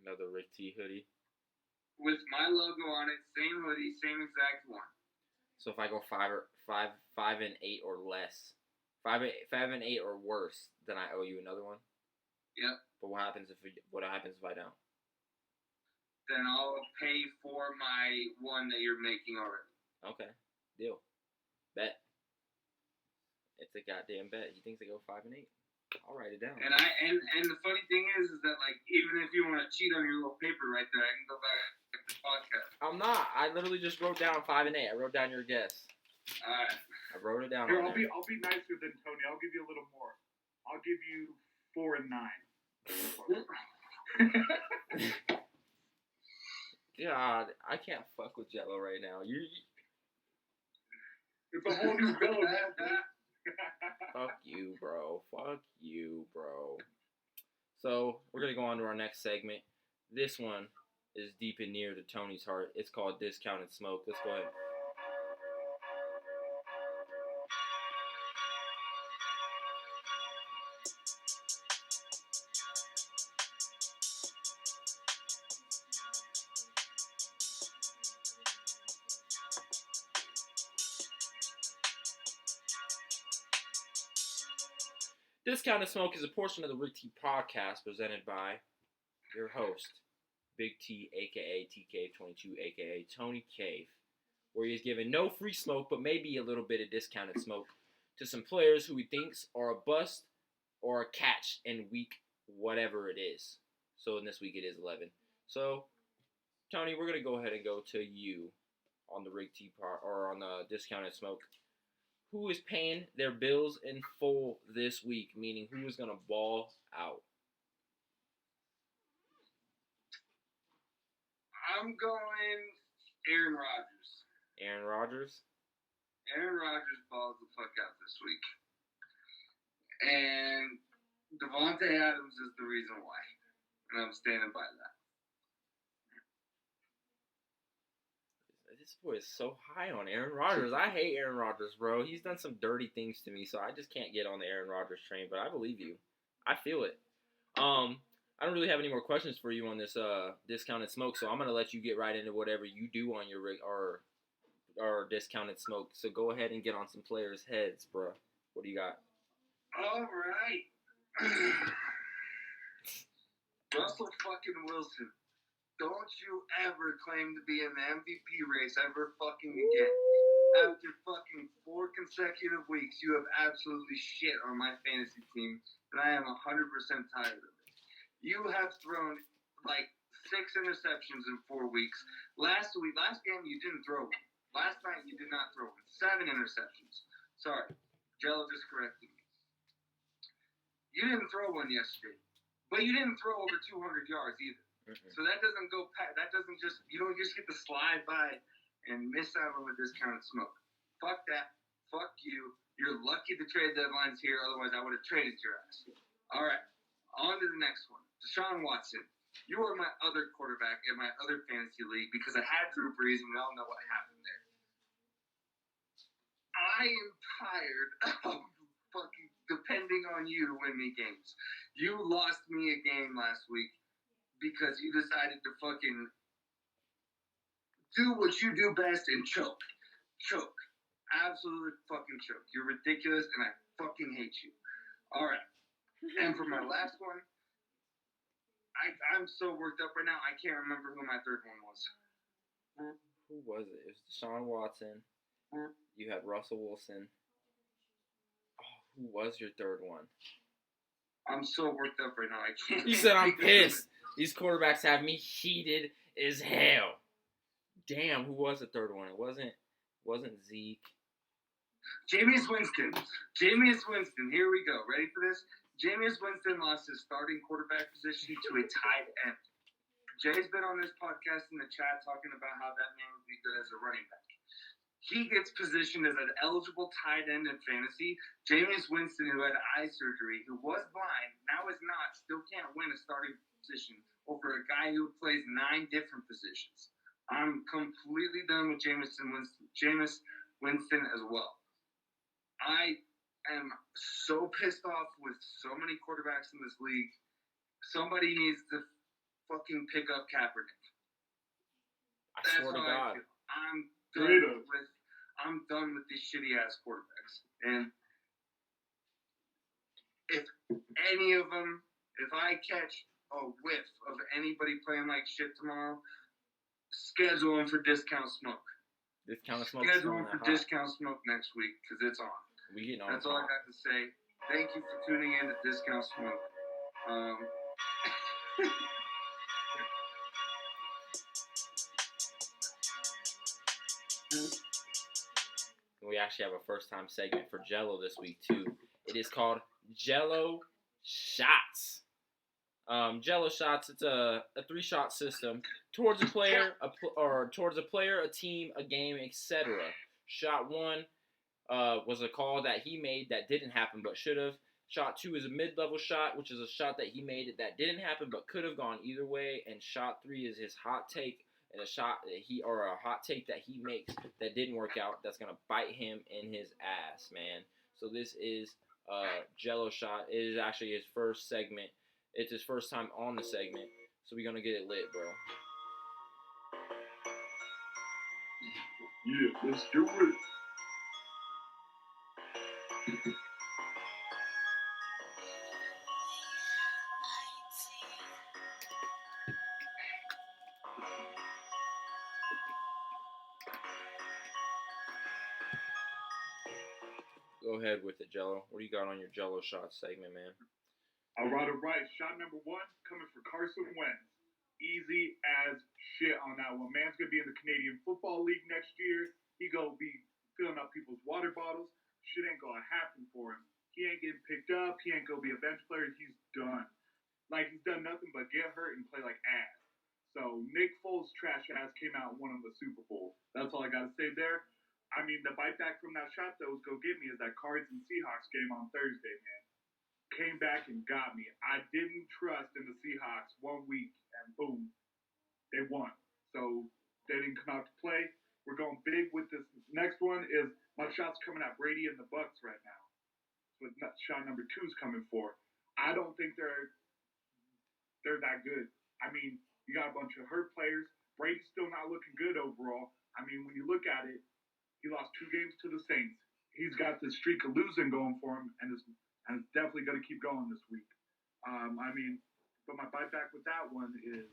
Another Rick T hoodie. With my logo on it, same hoodie, same exact one. So if I go 5 and 8 or less, 5 and 8 or worse, then I owe you another one. Yep. But what happens if I don't? Then I'll pay for my one that you're making already. Okay, deal. Bet. It's a goddamn bet. He thinks they go 5 and 8. I'll write it down. And the funny thing is that like even if you want to cheat on your little paper right there, I can go back to the podcast. I'm not. I literally just wrote down 5 and 8. I wrote down your guess. Alright. I wrote it down. Here, on I'll be nicer than Tony. I'll give you a little more. I'll give you 4 and 9. God, I can't fuck with Jello right now. It's a whole new bill. Fuck you, bro. Fuck you, bro. So, we're going to go on to our next segment. This one is deep and near to Tony's heart. It's called Discounted Smoke. Let's go ahead. Discounted Smoke is a portion of the Rick T podcast presented by your host, Big T, aka TK22, aka Tony Cave, where he's giving no free smoke, but maybe a little bit of discounted smoke to some players who he thinks are a bust or a catch in week whatever it is. So in this week it is 11. So, Tony, we're gonna go ahead and go to you on the Rick T part or on the Discounted Smoke. Who is paying their bills in full this week? Meaning, who is gonna ball out? I'm going Aaron Rodgers. Aaron Rodgers. Aaron Rodgers balls the fuck out this week. And Devontae Adams is the reason why. And I'm standing by that. This boy is so high on Aaron Rodgers. I hate Aaron Rodgers, bro. He's done some dirty things to me, so I just can't get on the Aaron Rodgers train. But I believe you. I feel it. I don't really have any more questions for you on this Discounted Smoke, so I'm gonna let you get right into whatever you do on your or Discounted Smoke. So go ahead and get on some players' heads, bro. What do you got? All right. Russell fucking Wilson. Don't you ever claim to be in the MVP race ever fucking again. After fucking 4 consecutive weeks, you have absolutely shit on my fantasy team, and I am 100% tired of it. You have thrown like 6 interceptions in 4 weeks. Last game you didn't throw one. Last night you did not throw one. 7 interceptions. Sorry, Jello just corrected me. You didn't throw one yesterday, but you didn't throw over 200 yards either. So that doesn't go past. That doesn't just. You don't just get to slide by and miss out on the Discounted Smoke. Fuck that. Fuck you. You're lucky the trade deadline's here. Otherwise, I would have traded your ass. All right. On to the next one. Deshaun Watson. You are my other quarterback in my other fantasy league because I had Drew Brees, and we all know what happened there. I am tired of fucking depending on you to win me games. You lost me a game last week because you decided to fucking do what you do best and choke. Choke. Absolutely fucking choke. You're ridiculous, and I fucking hate you. All right. And for my last one, I'm so worked up right now, I can't remember who my third one was. Who was it? It was Deshaun Watson. You had Russell Wilson. Oh, who was your third one? I'm so worked up right now, I can't. You said I'm pissed. These quarterbacks have me heated as hell. Damn, who was the third one? It wasn't Zeke. Jameis Winston. Jameis Winston. Here we go. Ready for this? Jameis Winston lost his starting quarterback position to a tight end. Jay's been on this podcast in the chat talking about how that man would be good as a running back. He gets positioned as an eligible tight end in fantasy. Jameis Winston, who had eye surgery, who was blind, now is not, still can't win a starting position over a guy who plays 9 different positions. I'm completely done with Jameis Winston as well. I am so pissed off with so many quarterbacks in this league. Somebody needs to fucking pick up Kaepernick. I swear to God. I'm done with these shitty ass quarterbacks. And if any of them, if I catch a whiff of anybody playing like shit tomorrow, schedule them for Discount Smoke. Discount Smoke. Schedule them for Discount Smoke next week because it's on. We getting on. That's all I got to say. Thank you for tuning in to Discount Smoke. We actually have a first-time segment for Jello this week too. It is called Jello Shots. Jello Shots. It's a 3-shot system towards a player, a team, a game, etc. Shot 1 was a call that he made that didn't happen but should have. Shot 2 is a mid-level shot, which is a shot that he made that didn't happen but could have gone either way. And shot 3 is his hot take, and a hot take that he makes that didn't work out. That's gonna bite him in his ass, man. So this is Jello shot. It is actually his first segment. It's his first time on the segment, so we're gonna get it lit, bro. Yeah, let's do it. Go ahead with it, Jello. What do you got on your Jello shot segment, man? All right. Shot number 1 coming for Carson Wentz. Easy as shit on that one. Man's gonna be in the Canadian Football League next year. He gonna be filling up people's water bottles. Shit ain't gonna happen for him. He ain't getting picked up. He ain't gonna be a bench player. He's done. Like, he's done nothing but get hurt and play like ass. So Nick Foles' trash ass came out and won him the Super Bowl. That's all I gotta say there. I mean, the bite back from that shot that was go get me is that Cards and Seahawks game on Thursday, man. Came back and got me. I didn't trust in the Seahawks 1 week, and boom, they won. So they didn't come out to play. We're going big with this. Next one is my shot's coming at Brady and the Bucks right now. So shot number 2 is coming for. I don't think they're that good. I mean, you got a bunch of hurt players. Brady's still not looking good overall. I mean, when you look at it, he lost 2 games to the Saints. He's got this streak of losing going for him, and it's definitely going to keep going this week. But my bite back with that one is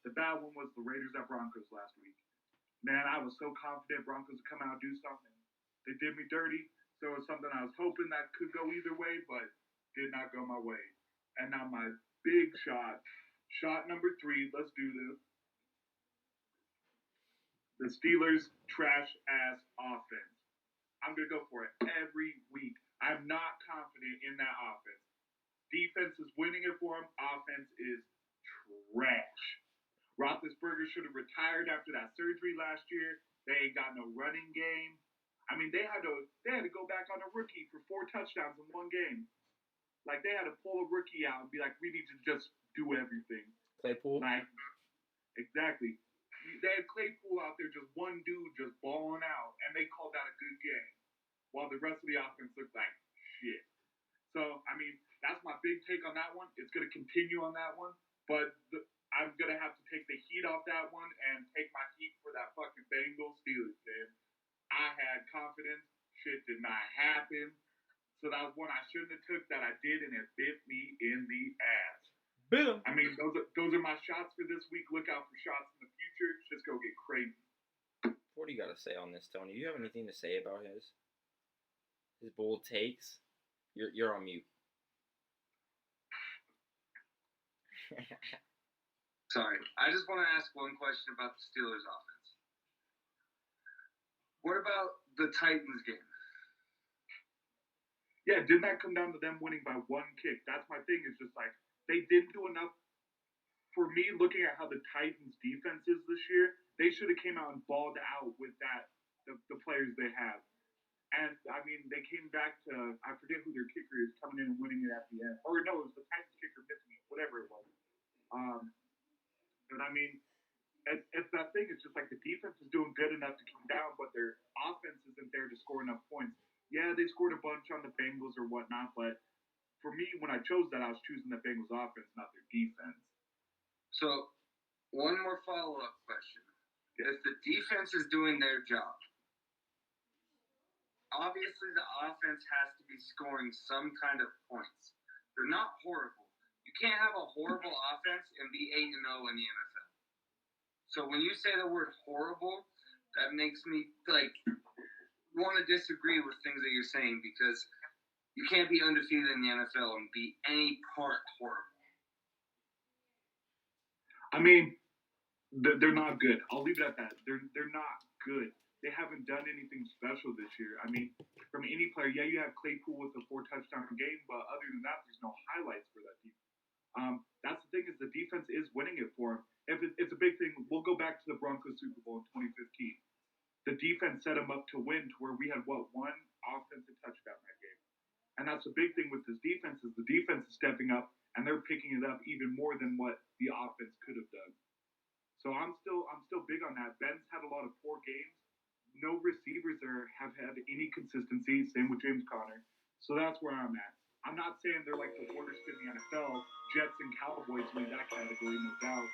the bad one was the Raiders at Broncos last week. Man, I was so confident Broncos would come out and do something. They did me dirty, so it was something I was hoping that could go either way, but did not go my way. And now my big shot number 3, let's do this. The Steelers' trash-ass offense. I'm going to go for it every week. I'm not confident in that offense. Defense is winning it for him. Offense is trash. Roethlisberger should have retired after that surgery last year. They ain't got no running game. I mean, they had to go back on a rookie for 4 touchdowns in 1 game. Like, they had to pull a rookie out and be like, we need to just do everything. Claypool? Like, exactly. They had Claypool out there, just one dude just balling out, and they called that a good game, while the rest of the offense looked like shit. So, I mean, that's my big take on that one. It's going to continue on that one, but I'm going to have to take the heat off that one and take my heat for that fucking Bengals Steelers game. I had confidence. Shit did not happen. So that was one I shouldn't have took that I did, and it bit me in the ass. Boom. I mean, those are my shots for this week. Look out for shots in the future. Just go get crazy. What do you got to say on this, Tony? Do you have anything to say about his bold takes? You're on mute. Sorry. I just want to ask one question about the Steelers offense. What about the Titans game? Yeah, didn't that come down to them winning by 1 kick? That's my thing. It's just like, they didn't do enough. For me, looking at how the Titans' defense is this year, they should have came out and balled out with the players they have. And, I mean, they came back to, I forget who their kicker is, coming in and winning it at the end. Or, no, it was the Titans kicker missing it, whatever it was. But, I mean, it's that thing. It's just like the defense is doing good enough to come down, but their offense isn't there to score enough points. Yeah, they scored a bunch on the Bengals or whatnot, but for me, when I chose that, I was choosing the Bengals offense, not their defense. So, one more follow-up question. If the defense is doing their job, obviously the offense has to be scoring some kind of points. They're not horrible. You can't have a horrible offense and be 8-0 in the NFL. So when you say the word horrible, that makes me, want to disagree with things that you're saying, because you can't be undefeated in the NFL and be any part horrible. I mean, they're not good. I'll leave it at that. They're not good. They haven't done anything special this year. I mean, from any player, yeah, you have Claypool with a 4-touchdown game, but other than that, there's no highlights for that team. That's the thing, is the defense is winning it for them. It's a big thing. We'll go back to the Broncos Super Bowl in 2015. The defense set them up to win, to where we had, one offensive touchdown that game. And that's the big thing with this defense is the defense is stepping up and they're picking it up even more than what the offense could have done. So I'm still big on that. Ben's had a lot of poor games. No receivers have had any consistency. Same with James Conner. So that's where I'm at. I'm not saying they're like the worst in the NFL. Jets and Cowboys lead that category, no doubt.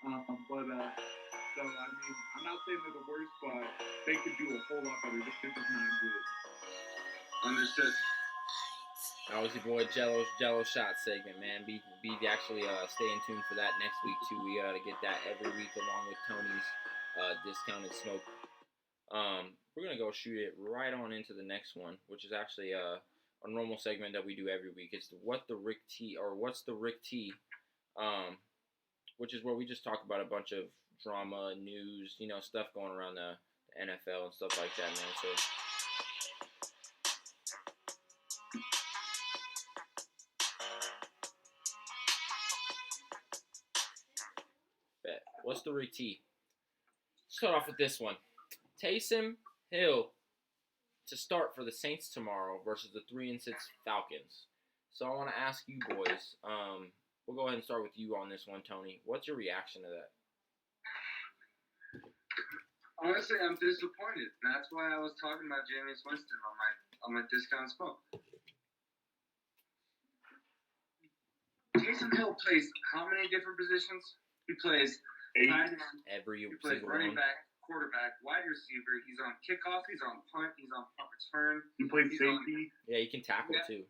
So I mean, I'm not saying they're the worst, but they could do a whole lot better. This is not good. Understood. That was your boy Jello Shot segment, man. Be actually staying tuned for that next week too. We gotta get that every week along with Tony's discounted smoke. We're gonna go shoot it right on into the next one, which is actually a normal segment that we do every week. It's what's the Rick T, which is where we just talk about a bunch of drama, news, stuff going around the NFL and stuff like that, man. So. What's the Rick T? Start off with this one. Taysom Hill to start for the Saints tomorrow versus the 3-6 Falcons. So I want to ask you boys. We'll go ahead and start with you on this one, Tony. What's your reaction to that? Honestly, I'm disappointed. That's why I was talking about Jameis Winston on my discount smoke. Taysom Hill plays how many different positions? He plays tight end. Every He plays single running one. back, quarterback, wide receiver. He's on kickoff. He's on punt. He's on punt return. He plays He's safety. Yeah, you can tackle too.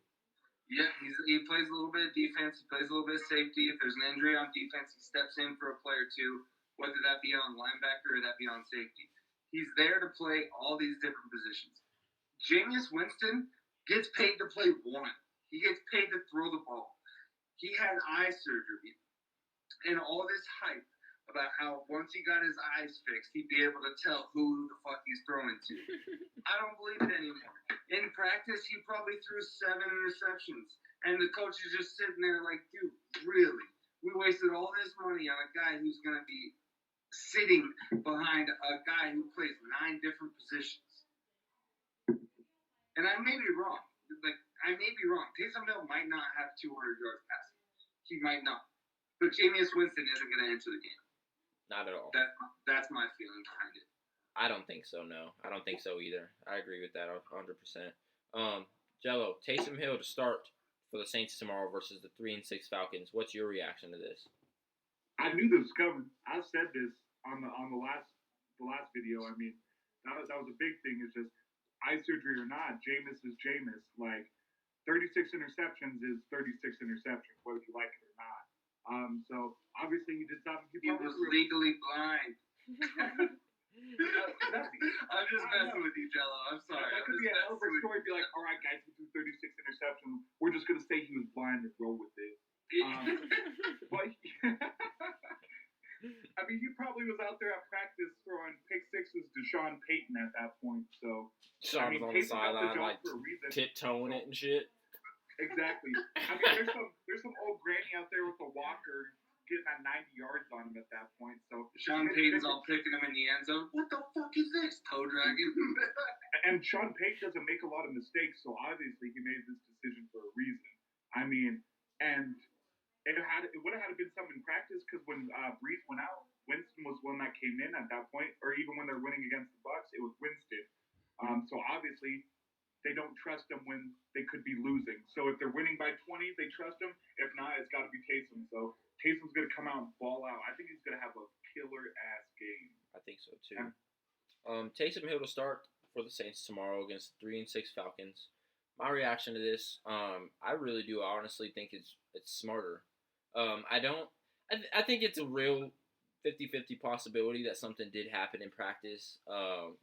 Yeah, he plays a little bit of defense. He plays a little bit of safety. If there's an injury on defense, he steps in for a play or two, whether that be on linebacker or that be on safety. He's there to play all these different positions. Jameis Winston gets paid to play one. He gets paid to throw the ball. He had eye surgery. And all this hype about how once he got his eyes fixed, he'd be able to tell who the fuck he's throwing to. I don't believe it anymore. In practice, he probably threw 7 interceptions. And the coach is just sitting there like, dude, really? We wasted all this money on a guy who's going to be sitting behind a guy who plays 9 different positions. And I may be wrong. Taysom Hill might not have 200 yards passing. He might not. But Jameis Winston isn't going to enter the game. Not at all. That's my feeling behind it. I don't think so, no. I don't think so either. I agree with that 100%. Jello, Taysom Hill to start for the Saints tomorrow versus the 3-6 Falcons. What's your reaction to this? I knew this was coming. I said this on the last video. I mean, that was a big thing. It's just eye surgery or not, Jameis is Jameis. Like 36 interceptions is 36 interceptions, whether you like it or not. So obviously he did something. He was legally blind. I'm just messing with you, Jello. I'm sorry. That could be a hell of a story. Be like, all right, guys, he threw 36 interceptions. We're just gonna say he was blind and roll with it. But I mean, he probably was out there at practice throwing pick sixes to Sean Payton at that point. So Sean was on the sideline, like tiptoeing it and shit. Exactly. I mean, there's some old granny out there with a walker getting that 90 yards on him at that point. So Sean Payton's all picking him in the end zone. What the fuck is this? Toe dragging. And Sean Payton doesn't make a lot of mistakes, so obviously he made this decision for a reason. I mean, and it would have had to been something in practice because when Brees went out, Winston was one that came in at that point, or even when they're winning against the Bucs, it was Winston. So obviously they don't trust him when they could be losing. So if they're winning by 20, they trust him. If not, it's got to be Taysom. So Taysom's going to come out and ball out. I think he's going to have a killer-ass game. I think so, too. Taysom Hill to start for the Saints tomorrow against the 3-6 Falcons. My reaction to this, I really do honestly think it's smarter. I think it's a real 50-50 possibility that something did happen in practice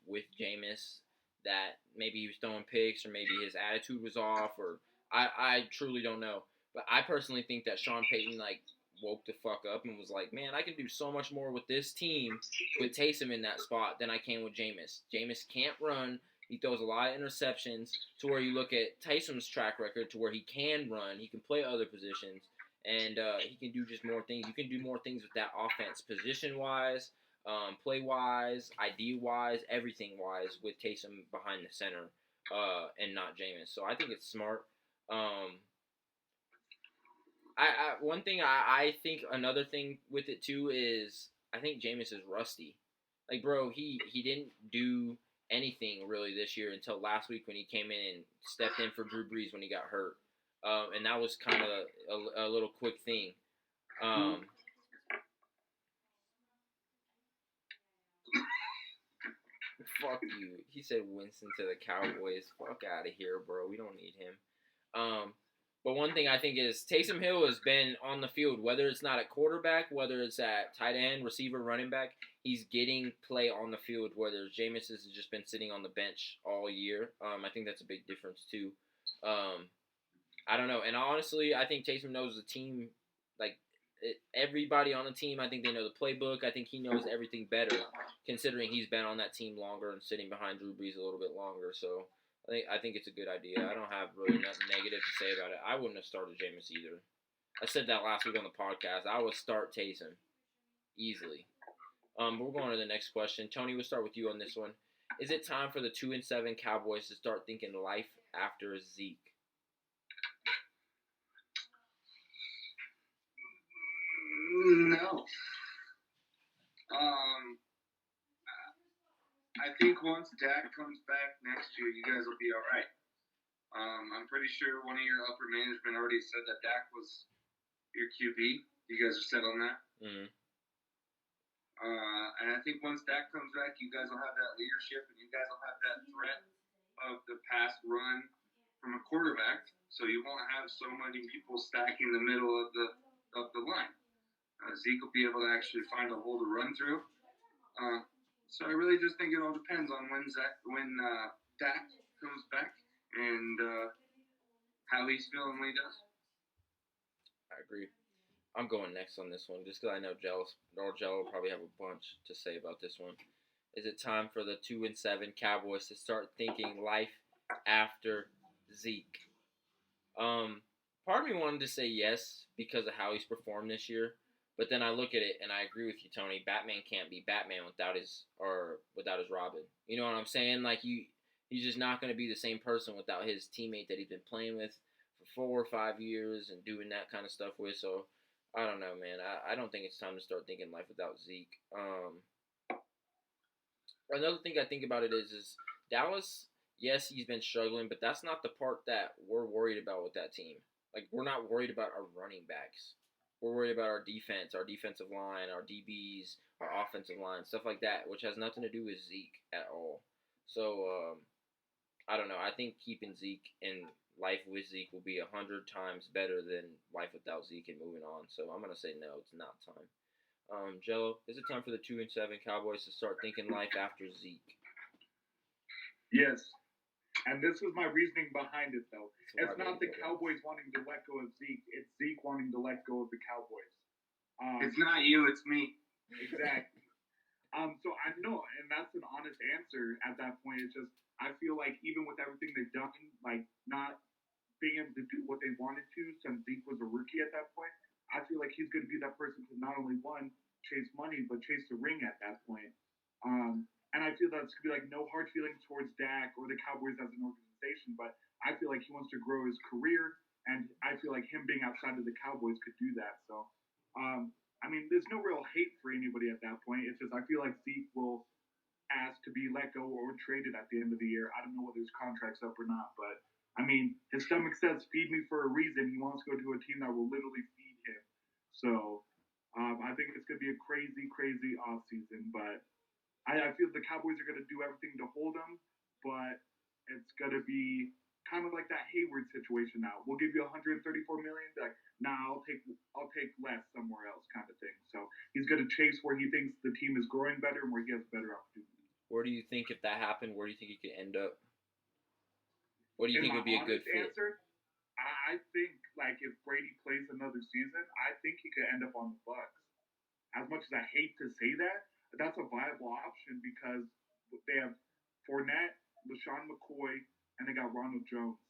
with Jameis, that maybe he was throwing picks or maybe his attitude was off, or I truly don't know. But I personally think that Sean Payton woke the fuck up and was like, man, I can do so much more with this team with Taysom in that spot than I can with Jameis. Jameis can't run. He throws a lot of interceptions to where you look at Taysom's track record to where he can run. He can play other positions. And he can do just more things. You can do more things with that offense, position-wise, play-wise, ID-wise, everything-wise with Taysom behind the center and not Jameis. So I think it's smart. One thing I think another thing with it too is I think Jameis is rusty. Like, bro, he didn't do anything really this year until last week when he came in and stepped in for Drew Brees when he got hurt. And that was kind of a little quick thing. Fuck you. He said Winston to the Cowboys. Fuck out of here, bro. We don't need him. But one thing I think is Taysom Hill has been on the field, whether it's not at quarterback, whether it's at tight end, receiver, running back. He's getting play on the field, whether Jameis has just been sitting on the bench all year. I think that's a big difference, too. I don't know. And honestly, I think Taysom knows the team. Like, everybody on the team, I think they know the playbook. I think he knows everything better, considering he's been on that team longer and sitting behind Drew Brees a little bit longer. So I think it's a good idea. I don't have really nothing negative to say about it. I wouldn't have started Jameis either. I said that last week on the podcast. I would start Taysom easily. We're going to the next question. Tony, we'll start with you on this one. Is it time for the 2-7 Cowboys to start thinking life after Zeke? No. I think once Dak comes back next year, you guys will be all right. I'm pretty sure one of your upper management already said that Dak was your QB. You guys are set on that? Mm-hmm. And I think once Dak comes back, you guys will have that leadership and you guys will have that threat of the pass run from a quarterback. So you won't have so many people stacking the middle of the line. Zeke will be able to actually find a hole to run through. So I really just think it all depends on when Dak comes back and how he's feeling when he does. I agree. I'm going next on this one just because I know Jello will probably have a bunch to say about this one. Is it time for the 2-7 Cowboys to start thinking life after Zeke? Part of me wanted to say yes because of how he's performed this year. But then I look at it and I agree with you, Tony. Batman can't be Batman without his Robin. You know what I'm saying? Like he's just not going to be the same person without his teammate that he's been playing with for 4 or 5 years and doing that kind of stuff with. So I don't know, man. I don't think it's time to start thinking life without Zeke. Another thing I think about it is Dallas. Yes, he's been struggling, but that's not the part that we're worried about with that team. Like we're not worried about our running backs. We're worried about our defense, our defensive line, our DBs, our offensive line, stuff like that, which has nothing to do with Zeke at all. So, I don't know. I think keeping Zeke and life with Zeke will be 100 times better than life without Zeke and moving on. So I'm going to say no, it's not time. Jello, is it time for the 2-7 Cowboys to start thinking life after Zeke? Yes. And this was my reasoning behind it, though. It's not the Cowboys wanting to let go of Zeke. It's Zeke wanting to let go of the Cowboys. It's not you, it's me. Exactly. So I know, and that's an honest answer at that point. It's just, I feel like even with everything they've done, like not being able to do what they wanted to since Zeke was a rookie at that point, I feel like he's going to be that person to not only, one, chase money, but chase the ring at that point. And I feel that's going to be like no hard feelings towards Dak or the Cowboys as an organization, but I feel like he wants to grow his career, and I feel like him being outside of the Cowboys could do that. So, I mean, there's no real hate for anybody at that point. It's just I feel like Zeke will ask to be let go or traded at the end of the year. I don't know whether his contract's up or not, but I mean, his stomach says feed me for a reason. He wants to go to a team that will literally feed him. So, I think it's going to be a crazy, crazy offseason, but I feel the Cowboys are going to do everything to hold him, but it's going to be kind of like that Hayward situation now. We'll give you $134 million. Like, nah, I'll take less somewhere else, kind of thing. So he's going to chase where he thinks the team is growing better and where he has better opportunities. Where do you think if that happened? Where do you think he could end up? What do you think would be a good fit? Answer, I think like if Brady plays another season, I think he could end up on the Bucs. As much as I hate to say that, that's a viable option because they have Fournette, LaShawn McCoy, and they got Ronald Jones.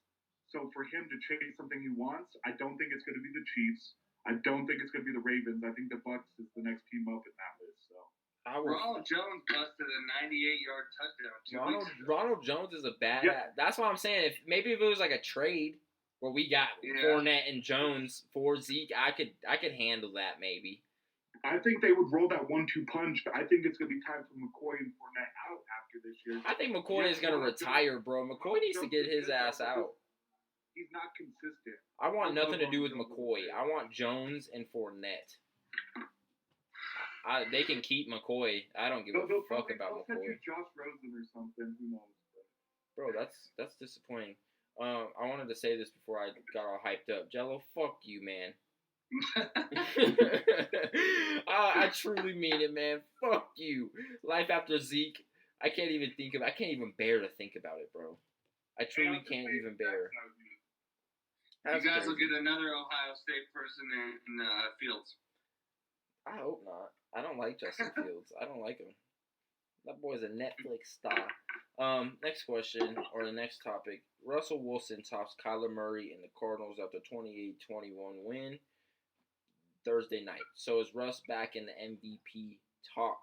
So for him to chase something he wants, I don't think it's going to be the Chiefs. I don't think it's going to be the Ravens. I think the Bucs is the next team up in that list. So Ronald Jones busted a 98-yard touchdown. Ronald Jones is a bad. Yeah. That's what I'm saying. Maybe if it was like a trade, Where we got Yeah. Fournette and Jones for Zeke, I could handle that maybe. I think they would roll that 1-2 punch. I think it's going to be time for McCoy and Fournette out after this year. I think McCoy is gonna retire, bro. McCoy needs to get his ass out. He's not consistent. I want nothing to do with McCoy. I want Jones and Fournette. They can keep McCoy. I don't give a fuck about they'll McCoy. send you Josh Rosen or something. Who knows? Bro, that's disappointing. I wanted to say this before I got all hyped up. Jello, fuck you, man. I truly mean it, man. Fuck you. Life after Zeke. I can't even bear to think about it, bro. I truly can't even bear. You guys will get another Ohio State person in Fields. I hope not. I don't like Justin Fields. I don't like him. That boy's a Netflix star. Next question, or the next topic. Russell Wilson tops Kyler Murray in the Cardinals after 28-21 win Thursday night. So is Russ back in the MVP talk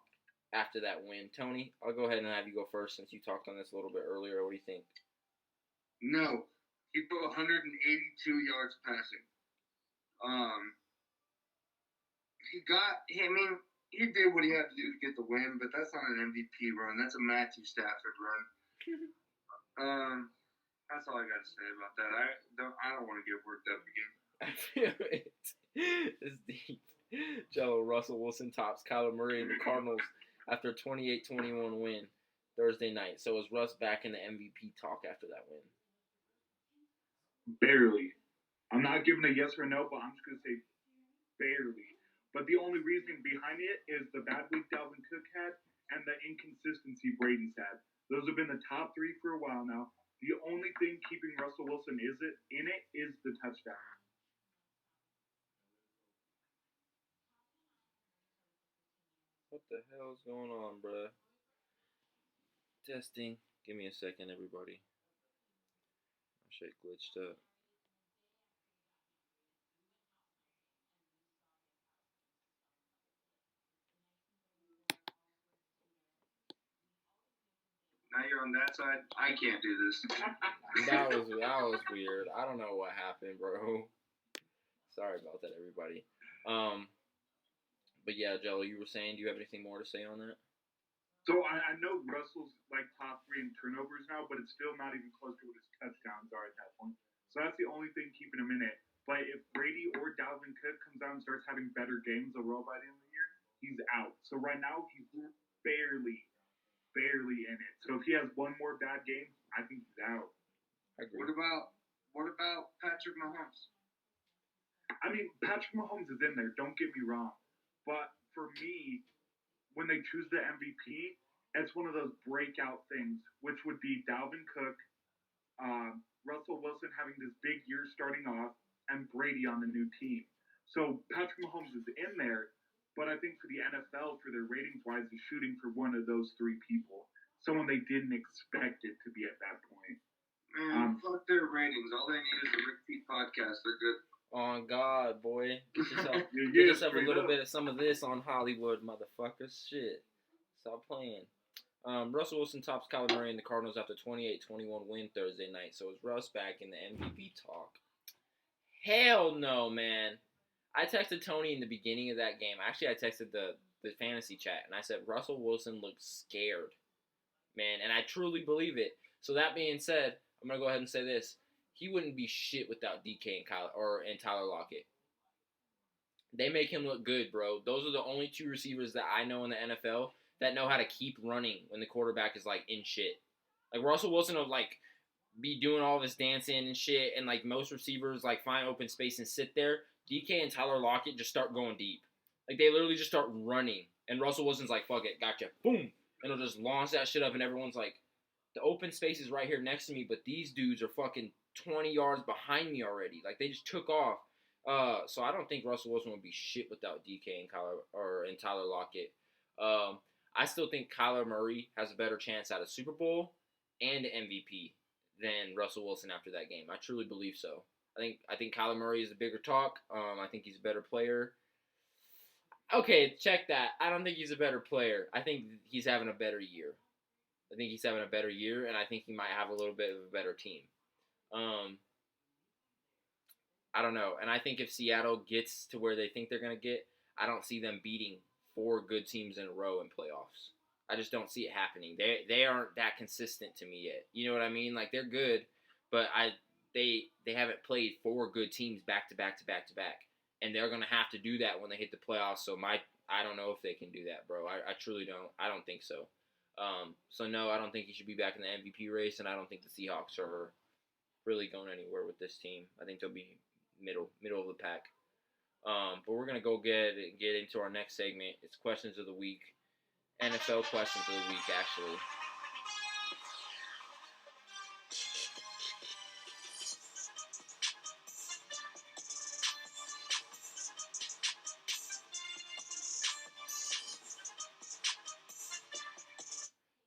after that win? Tony, I'll go ahead and have you go first since you talked on this a little bit earlier. What do you think? No. He put 182 yards passing. He did what he had to do to get the win, but that's not an MVP run. That's a Matthew Stafford run. That's all I got to say about that. I don't want to get worked up again. I feel it. It's deep. Jello, Russell Wilson tops Kyler Murray and the Cardinals after a 28-21 win Thursday night. So is Russ back in the MVP talk after that win? Barely. I'm not giving a yes or no, but I'm just going to say barely. But the only reason behind it is the bad week Dalvin Cook had and the inconsistency Brady's had. Those have been the top three for a while now. The only thing keeping Russell Wilson in it is the touchdown. What the hell is going on, bruh? Testing. Give me a second, everybody. My shit glitched up. Now you're on that side. I can't do this. That was weird. I don't know what happened, bro. Sorry about that, everybody. But yeah, Jello, you were saying, do you have anything more to say on that? So I know Russell's like top three in turnovers now, but it's still not even close to what his touchdowns are at that point. So that's the only thing keeping him in it. But if Brady or Dalvin Cook comes out and starts having better games overall by the end of the year, he's out. So right now he's barely in it. So if he has one more bad game, I think he's out. I agree. What about Patrick Mahomes? I mean, Patrick Mahomes is in there. Don't get me wrong. But for me, when they choose the MVP, it's one of those breakout things, which would be Dalvin Cook, Russell Wilson having this big year starting off, and Brady on the new team. So Patrick Mahomes is in there, but I think for the NFL, for their ratings-wise, is shooting for one of those three people. Someone they didn't expect it to be at that point. Man, fuck their ratings. All they need is a Rick Pete podcast. They're good. On God, boy. Get yourself, Yeah, get yourself a straight little up. bit of some of this on Hollywood, motherfuckers. Shit. Stop playing. Russell Wilson tops Kyler Murray and the Cardinals after 28-21 win Thursday night. So is Russ back in the MVP talk? Hell no, man. I texted Tony in the beginning of that game. Actually, I texted the fantasy chat, and I said, Russell Wilson looks scared. Man, and I truly believe it. So that being said, I'm going to go ahead and say this. He wouldn't be shit without DK and Tyler Lockett. They make him look good, bro. Those are the only two receivers that I know in the NFL that know how to keep running when the quarterback is, like, in shit. Like, Russell Wilson will, like, be doing all this dancing and shit, and, like, most receivers, like, find open space and sit there. DK and Tyler Lockett just start going deep. Like, they literally just start running. And Russell Wilson's like, fuck it, gotcha. Boom. And he'll just launch that shit up, and everyone's like, the open space is right here next to me, but these dudes are fucking 20 yards behind me already. Like, they just took off. So I don't think Russell Wilson would be shit without DK and Tyler Lockett. I still think Kyler Murray has a better chance at a Super Bowl and MVP than Russell Wilson after that game. I truly believe so. I think Kyler Murray is a bigger talk. I think he's a better player. Okay, check that. I don't think he's a better player. I think he's having a better year. And I think he might have a little bit of a better team. I don't know. And I think if Seattle gets to where they think they're going to get, I don't see them beating 4 good teams in a row in playoffs. I just don't see it happening. They aren't that consistent to me yet. You know what I mean? Like, they're good, but they haven't played 4 good teams back to back to back to back. And they're going to have to do that when they hit the playoffs. So I don't know if they can do that, bro. I truly don't. I don't think so. So no, I don't think he should be back in the MVP race, and I don't think the Seahawks are really going anywhere with this team. I think they'll be middle of the pack. But we're gonna go get into our next segment. It's questions of the week, NFL questions of the week, actually.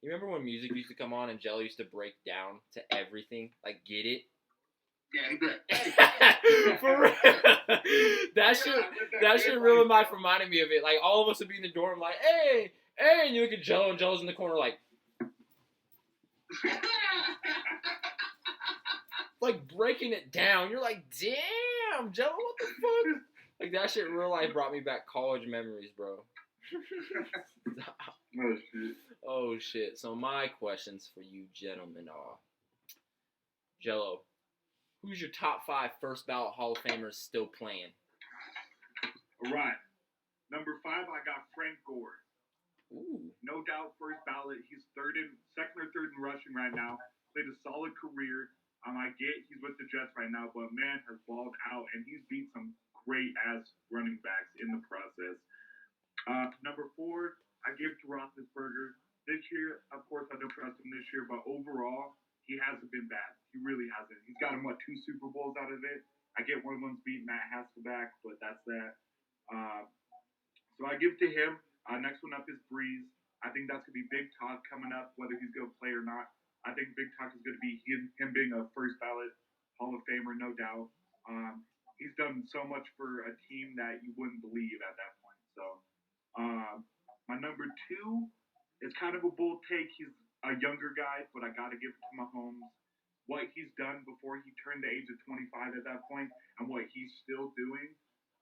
You remember when music used to come on and Jello used to break down to everything? Like, get it? Yeah, he did. For real. That shit really life reminded me of it. Like, all of us would be in the dorm like, hey, and you look at Jello, and Jello's in the corner like breaking it down. You're like, damn, Jello, what the fuck? Like, that shit in real life brought me back college memories, bro. Oh, shit. Oh, shit. So my questions for you gentlemen are, Jello, who's your top 5 first ballot Hall of Famers still playing? All right. Number 5, I got Frank Gore. Ooh. No doubt, first ballot. He's second or third in rushing right now. Played a solid career. I get he's with the Jets right now, but man has balled out, and he's beat some great ass running backs in the process. Number 4, I give to Roethlisberger. This year, of course, I don't trust him this year, but overall, he hasn't been bad. He really hasn't. He's gotten, 2 Super Bowls out of it. I get one of them's beating Matt Hasselbeck, but that's that. So I give to him. Next one up is Breeze. I think that's going to be big talk coming up, whether he's going to play or not. I think big talk is going to be him being a first ballot Hall of Famer, no doubt. He's done so much for a team that you wouldn't believe at that point. So my number 2 is kind of a bold take. He's a younger guy, but I got to give it to Mahomes. What he's done before he turned the age of 25 at that point and what he's still doing.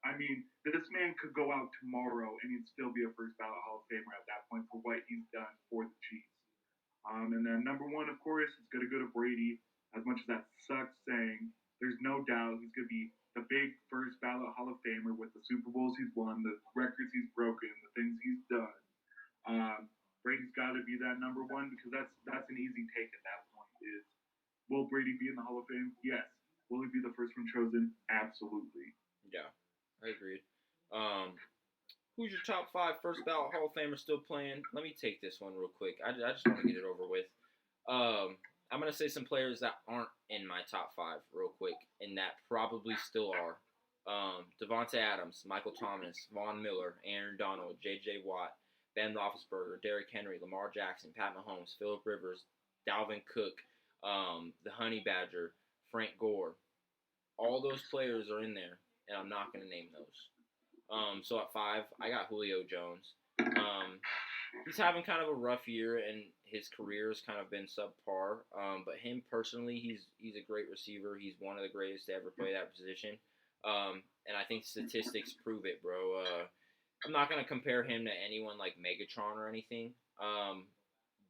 I mean, this man could go out tomorrow and he'd still be a first ballot Hall of Famer at that point for what he's done for the Chiefs. And then number 1, of course, is going to go to Brady. As much as that sucks saying, there's no doubt he's going to be the big first ballot Hall of Famer with the Super Bowls he's won, the records he's broken, the things he's done. Brady's got to be that number 1 because that's an easy take at that point. Is will Brady be in the Hall of Fame? Yes. Will he be the first one chosen? Absolutely. Yeah, I agreed. Who's your top 5 first ballot Hall of Famers still playing? Let me take this one real quick. I just want to get it over with. I'm going to say some players that aren't in my top 5 real quick, and that probably still are. Devontae Adams, Michael Thomas, Von Miller, Aaron Donald, J.J. Watt, Ben Roethlisberger, Derrick Henry, Lamar Jackson, Pat Mahomes, Phillip Rivers, Dalvin Cook, the Honey Badger, Frank Gore. All those players are in there, and I'm not going to name those. So at 5, I got Julio Jones. He's having kind of a rough year, and his career has kind of been subpar. But him personally, he's a great receiver. He's one of the greatest to ever play that position. And I think statistics prove it, bro. I'm not going to compare him to anyone like Megatron or anything.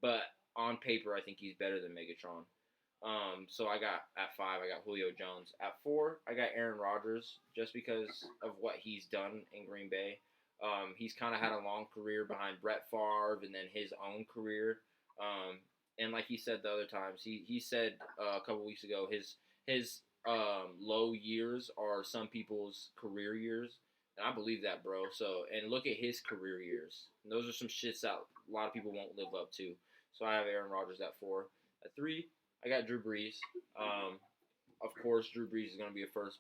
But on paper, I think he's better than Megatron. So at 5, I got Julio Jones. At 4, I got Aaron Rodgers, just because of what he's done in Green Bay. He's kind of had a long career behind Brett Favre and then his own career. And like he said the other times, he said a couple weeks ago, his low years are some people's career years. And I believe that, bro. So, and look at his career years. And those are some shits that a lot of people won't live up to. So I have Aaron Rodgers at 4. At 3, I got Drew Brees. Of course, Drew Brees is going to be a first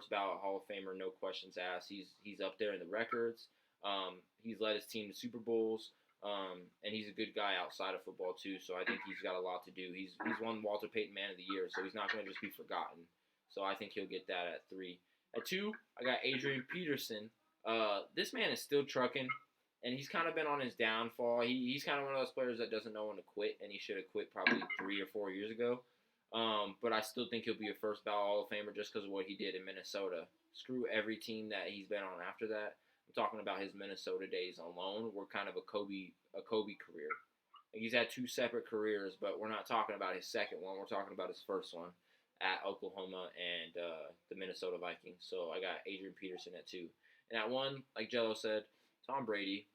ballot Hall of Famer, no questions asked. He's up there in the records. He's led his team to Super Bowls, and he's a good guy outside of football too. So I think he's got a lot to do. He's won Walter Payton Man of the Year, so he's not going to just be forgotten. So I think he'll get that at 3. At 2, I got Adrian Peterson. This man is still trucking, and he's kind of been on his downfall. He's kind of one of those players that doesn't know when to quit, and he should have quit probably 3 or 4 years ago. But I still think he'll be a first ballot Hall of Famer just because of what he did in Minnesota. Screw every team that he's been on after that. I'm talking about his Minnesota days alone were kind of a Kobe career. Like he's had 2 separate careers, but we're not talking about his second one. We're talking about his first one at Oklahoma and the Minnesota Vikings. So I got Adrian Peterson at 2. And at 1, like Jello said, Tom Brady.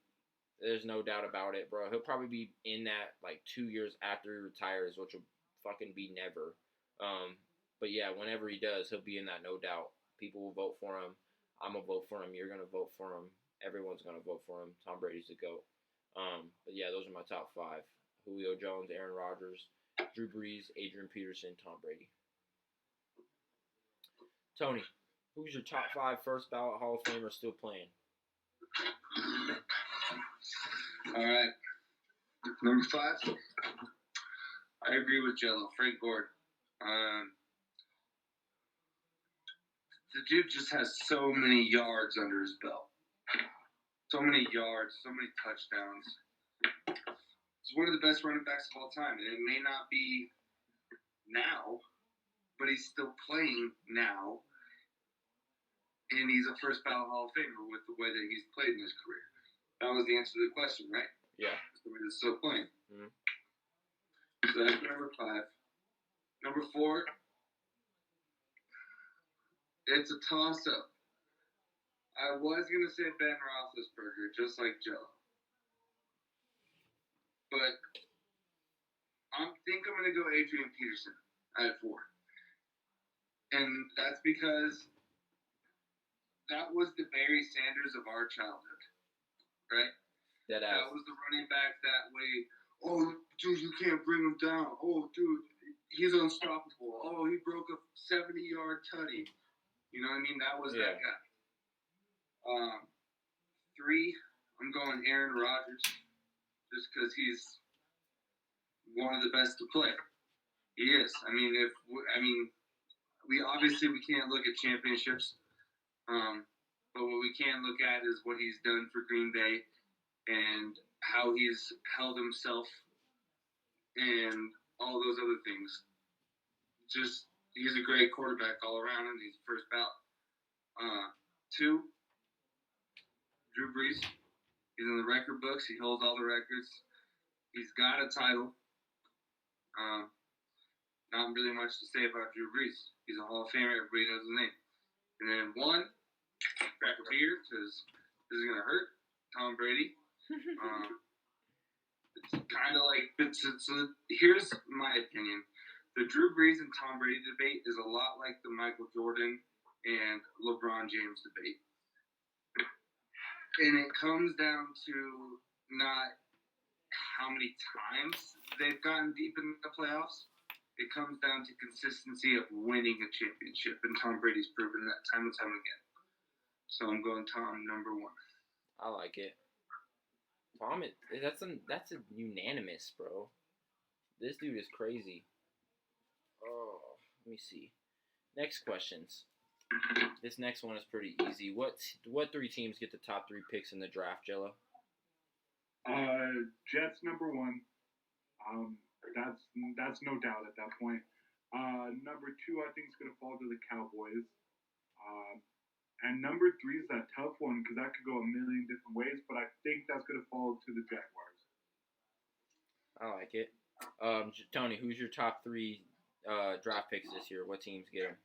There's no doubt about it, bro. He'll probably be in that like 2 years after he retires, which will fucking be never. But yeah, whenever he does, he'll be in that, no doubt. People will vote for him. I'm gonna vote for him. You're gonna vote for him. Everyone's gonna vote for him. Tom Brady's the GOAT. But yeah, those are my top 5: Julio Jones, Aaron Rodgers, Drew Brees, Adrian Peterson, Tom Brady. Tony, who's your top 5 first ballot Hall of Famers still playing? All right. Number 5. I agree with Jello. Frank Gore. The dude just has so many yards under his belt. So many yards, so many touchdowns. He's one of the best running backs of all time. And it may not be now, but he's still playing now. And he's a first ballot Hall of Famer with the way that he's played in his career. That was the answer to the question, right? Yeah. Somebody that's still playing. Mm-hmm. So that's number 5. Number 4, it's a toss-up. I was going to say Ben Roethlisberger, just like Jello. But I think I'm going to go Adrian Peterson at 4. And that's because that was the Barry Sanders of our childhood, right? That was the running back that way. Oh, dude, you can't bring him down. Oh, dude, he's unstoppable. Oh, he broke a 70-yard tutty. You know what I mean? That was that guy. 3, I'm going Aaron Rodgers, just because he's one of the best to play. He is. We obviously we can't look at championships, but what we can look at is what he's done for Green Bay and how he's held himself and all those other things. Just he's a great quarterback all around, and he's first ballot. 2, Drew Brees. He's in the record books. He holds all the records. He's got a title. Not really much to say about Drew Brees. He's a Hall of Famer. Everybody knows his name. And then 1, crack a beer because this is going to hurt. Tom Brady. It's kind of like, here's my opinion. The Drew Brees and Tom Brady debate is a lot like the Michael Jordan and LeBron James debate. And it comes down to not how many times they've gotten deep in the playoffs. It comes down to consistency of winning a championship, and Tom Brady's proven that time and time again. So I'm going Tom number 1. I like it. Tom, that's a unanimous, bro. This dude is crazy. Oh, let me see. Next questions. This next one is pretty easy. What 3 teams get the top 3 picks in the draft, Jello? Jets number 1. That's no doubt at that point. Number 2, I think, is going to fall to the Cowboys. And number 3 is that tough one because that could go a million different ways, but I think that's going to fall to the Jaguars. I like it. Tony, who's your top 3 draft picks this year? What teams get them?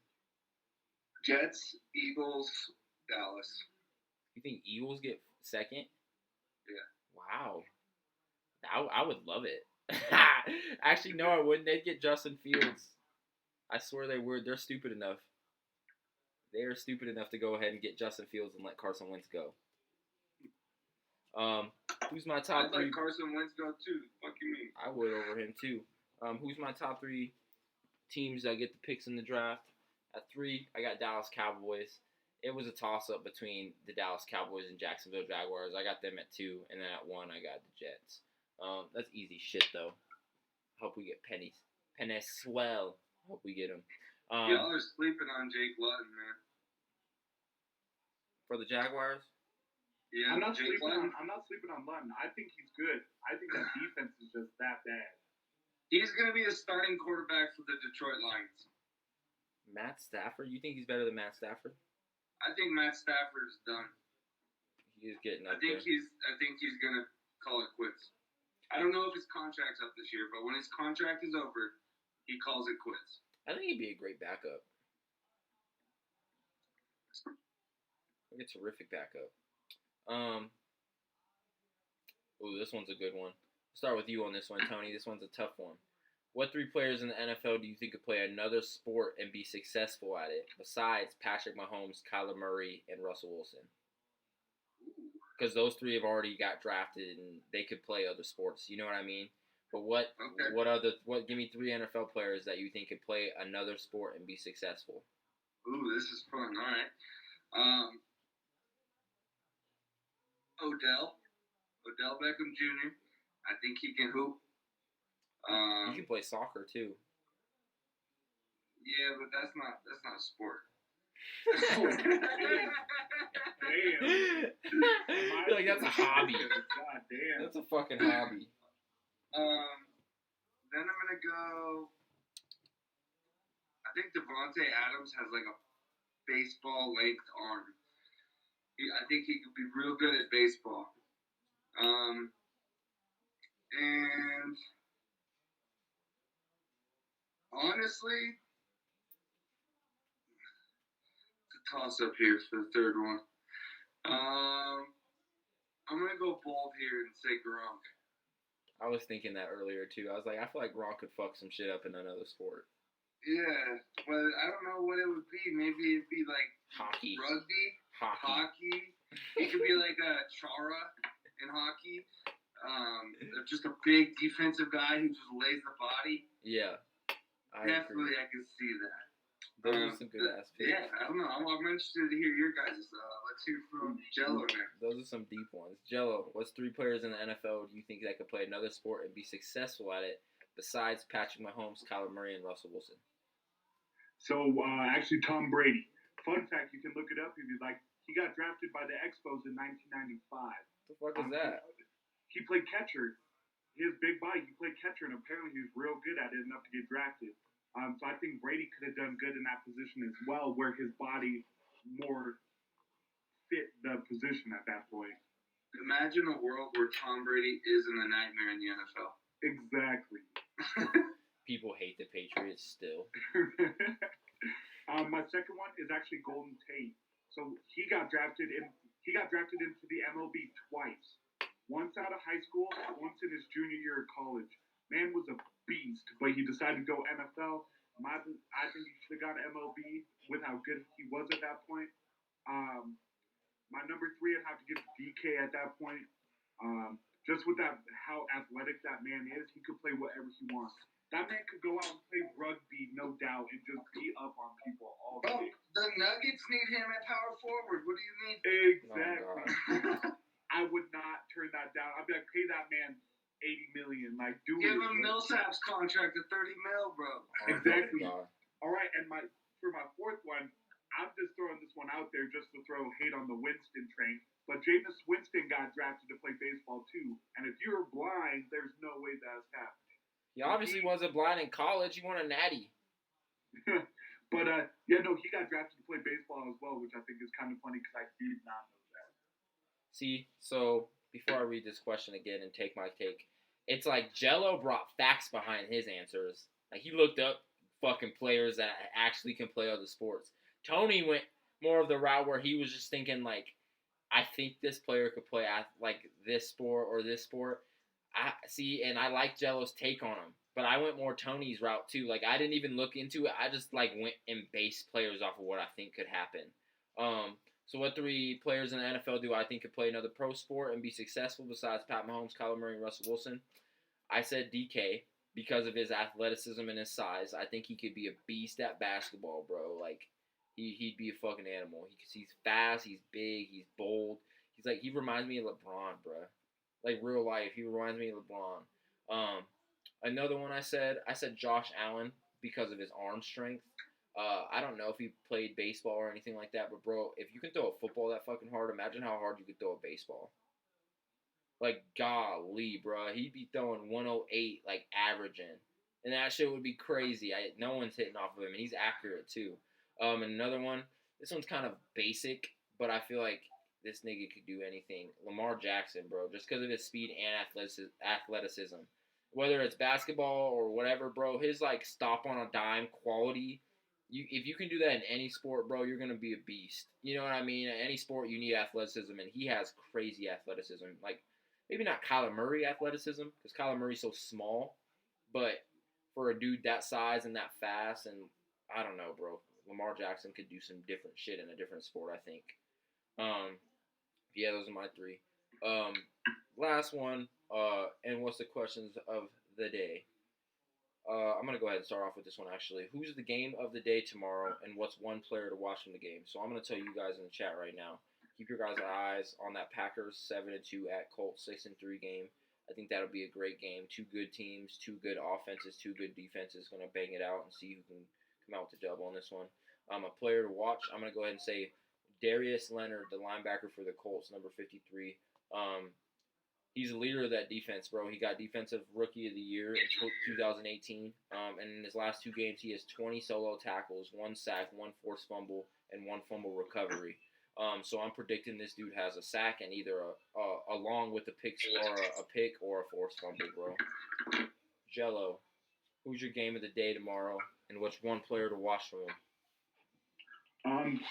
Jets, Eagles, Dallas. You think Eagles get second? Yeah. Wow. I would love it. Actually, no, I wouldn't. They'd get Justin Fields. I swear they would. They're stupid enough. They are stupid enough to go ahead and get Justin Fields and let Carson Wentz go. Who's my top 3? I'd let Carson Wentz go too. Fuck you mean? I would over him too. Who's my top 3 teams that get the picks in the draft? At 3, I got Dallas Cowboys. It was a toss-up between the Dallas Cowboys and Jacksonville Jaguars. I got them at 2, and then at 1, I got the Jets. That's easy shit, though. Hope we get Penny-Swell. Hope we get him. Y'all are sleeping on Jake Luton, man. For the Jaguars? Yeah, I'm not sleeping on Luton. I think he's good. I think that defense is just that bad. He's going to be the starting quarterback for the Detroit Lions. Matt Stafford? You think he's better than Matt Stafford? I think Matt Stafford's done. He is getting I up think there. he's going to call it quits. I don't know if his contract's up this year, but when his contract is over, he calls it quits. I think he'd be a great backup. Like a terrific backup. Ooh, this one's a good one. I'll start with you on this one, Tony. This one's a tough one. What 3 players in the NFL do you think could play another sport and be successful at it besides Patrick Mahomes, Kyler Murray, and Russell Wilson? Because those 3 have already got drafted and they could play other sports. You know what I mean? But give me 3 NFL players that you think could play another sport and be successful? Ooh, this is fun. All right. Odell Beckham Jr. I think he can hoop. You can play soccer too. Yeah, but that's not a sport. Damn. You're like, that's a hobby. God damn. That's a fucking hobby. Then I'm gonna go. I think Devontae Adams has like a baseball length arm. I think he could be real good at baseball. And honestly, it's a toss up here for the third one. I'm gonna go bold here and say Gronk. I was thinking that earlier too. I was like, I feel like Gronk could fuck some shit up in another sport. Yeah, but I don't know what it would be. Maybe it'd be like Hockey. rugby, Hockey. hockey. It could be like a Chara in hockey. Just a big defensive guy who just lays the body. Yeah. I Definitely, agree. I can see that. Those are some good ass picks. Yeah, I don't know. I'm interested to hear your guys'. Let's hear from Jello now. Those are some deep ones. Jello, what's 3 players in the NFL do you think that could play another sport and be successful at it besides Patrick Mahomes, Kyler Murray, and Russell Wilson? So, actually, Tom Brady. Fun fact, you can look it up if you'd like. He got drafted by the Expos in 1995. What the fuck is that? He played catcher. He has big body. He played catcher, and apparently he was real good at it enough to get drafted. So I think Brady could have done good in that position as well, where his body more fit the position at that point. Imagine a world where Tom Brady isn't a nightmare in the NFL. Exactly. People hate the Patriots still. My second one is actually Golden Tate. So he got drafted into the MLB twice. Once out of high school, once in his junior year of college. Man was a beast, but he decided to go NFL. I think he should have gone MLB with how good he was at that point. My number 3, I'd have to give DK at that point. Just with that, how athletic that man is, he could play whatever he wants. That man could go out and play rugby, no doubt, and just beat up on people all Oh, day. the Nuggets need him at power forward. What do you mean? Exactly. Oh, I would not turn that down. I'd be like, pay that man $80 million. Like, do Give it. him Millsap's contract at $30 million, bro. Exactly. God. All right, and for my fourth one, I'm just throwing this one out there just to throw hate on the Winston train. But Jameis Winston got drafted to play baseball too. And if you're blind, there's no way that's happening. He obviously wasn't blind in college. He won a natty. But he got drafted to play baseball as well, which I think is kind of funny because I did not know that. See, so before I read this question again and take my take, it's like Jello brought facts behind his answers. Like, he looked up fucking players that actually can play other sports. Tony went more of the route where he was just thinking, like, I think this player could play like this sport or this sport. And I like Jello's take on him. But I went more Tony's route too. Like, I didn't even look into it. I just like went and based players off of what I think could happen. So what 3 players in the NFL do I think could play another pro sport and be successful besides Pat Mahomes, Kyler Murray, and Russell Wilson? I said DK because of his athleticism and his size. I think he could be a beast at basketball, bro. Like, he'd be a fucking animal. He's fast, he's big, he's bold. He reminds me of LeBron, bro. Like, real life, he reminds me of LeBron. Another one I said Josh Allen because of his arm strength. I don't know if he played baseball or anything like that, but bro, if you can throw a football that fucking hard, imagine how hard you could throw a baseball. Like, golly, bro, he'd be throwing 108, like, averaging. and that shit would be crazy. No one's hitting off of him, and he's accurate too. And another one, this one's kind of basic, but I feel like this nigga could do anything. Lamar Jackson, bro, just because of his speed and athleticism. Whether it's basketball or whatever, bro, his like stop on a dime quality. If you can do that in any sport, bro, you're gonna be a beast. You know what I mean? In any sport, you need athleticism, and he has crazy athleticism. Like maybe not Kyler Murray athleticism, because Kyler Murray's so small, but for a dude that size and that fast, and I don't know, bro, Lamar Jackson could do some different shit in a different sport, I think. Yeah, those are my three. Last one, and what's the questions of the day? I'm going to go ahead and start off with this one, actually. Who's the game of the day tomorrow, and what's one player to watch from the game? So I'm going to tell you guys in the chat right now. Keep your guys' eyes on that Packers 7-2 at Colts 6-3 game. I think that'll be a great game. Two good teams, two good offenses, two good defenses. Going to bang it out and see who can come out with the dub on this one. A player to watch, I'm going to go ahead and say Darius Leonard, the linebacker for the Colts, number 53. He's the leader of that defense, bro. He got Defensive Rookie of the Year in 2018. And in his last two games, he has 20 solo tackles, 1 sack, 1 forced fumble, and 1 fumble recovery. So I'm predicting this dude has a sack and either along with a pick or a forced fumble, bro. Jello, who's your game of the day tomorrow, and what's one player to watch from him?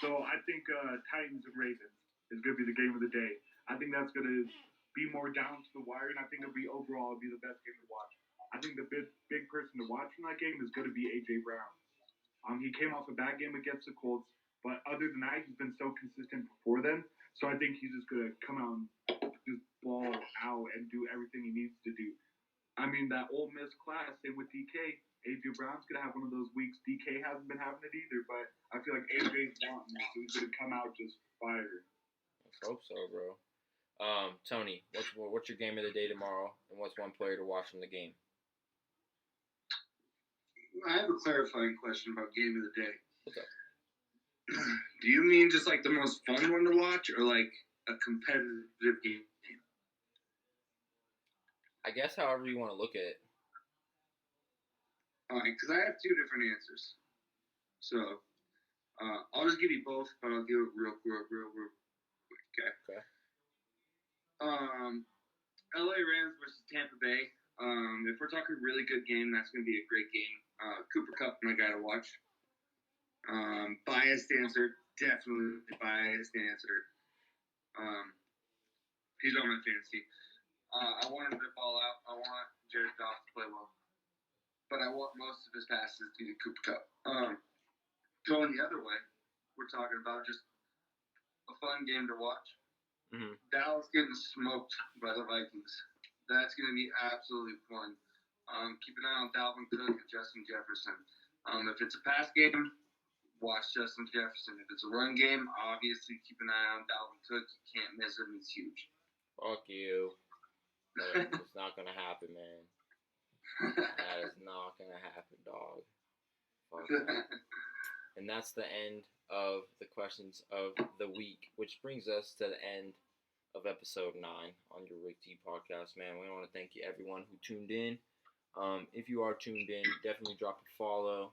So I think Titans and Ravens is going to be the game of the day. I think that's going to be more down to the wire, and I think it'll be the best game to watch. I think the big person to watch from that game is going to be A.J. Brown. He came off a bad game against the Colts, but other than that, he's been so consistent before then. So I think he's just going to come out and just ball out and do everything he needs to do. I mean, that Ole Miss class, same with DK. A.J. Brown's going to have one of those weeks. DK hasn't been having it either, but I feel like A.J.'s wanting it, so he's going to come out just fire. Let's hope so, bro. Tony, what's your game of the day tomorrow, and what's one player to watch from the game? I have a clarifying question about game of the day. What's up? Do you mean just like the most fun one to watch, or like a competitive game? I guess however you want to look at it. All right, because I have two different answers. So I'll just give you both, but I'll do it real quick. Okay. LA Rams versus Tampa Bay. If we're talking really good game, that's going to be a great game. Cooper Kupp, my guy to watch. Biased answer, definitely biased answer. He's on my fantasy. I want him to ball out. I want Jared Goff to play well. But I want most of his passes to Cooper Kupp. Going the other way, we're talking about just a fun game to watch. Mm-hmm. Dallas getting smoked by the Vikings. That's going to be absolutely fun. Keep an eye on Dalvin Cook and Justin Jefferson. If it's a pass game, watch Justin Jefferson. If it's a run game, obviously keep an eye on Dalvin Cook. You can't miss him. He's huge. Fuck you. It's not going to happen, man. That is not going to happen, dog. Fuck that. And that's the end of the questions of the week, which brings us to the end of episode 9 on your Rick T podcast, man. We want to thank you, everyone who tuned in. If you are tuned in, definitely drop a follow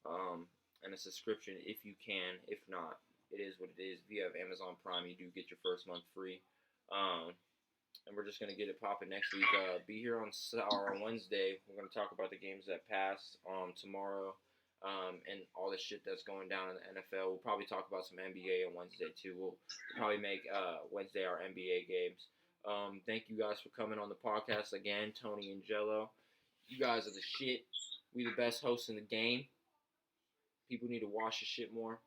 and a subscription if you can. If not, it is what it is. If you have Amazon Prime, you do get your first month free. And we're just going to get it popping next week. Be here on Wednesday. We're going to talk about the games that passed tomorrow. And all the shit that's going down in the NFL. We'll probably talk about some NBA on Wednesday too. We'll probably make Wednesday our NBA games. Thank you guys for coming on the podcast again, Tony and Jello. You guys are the shit. We the best hosts in the game. People need to watch your shit more.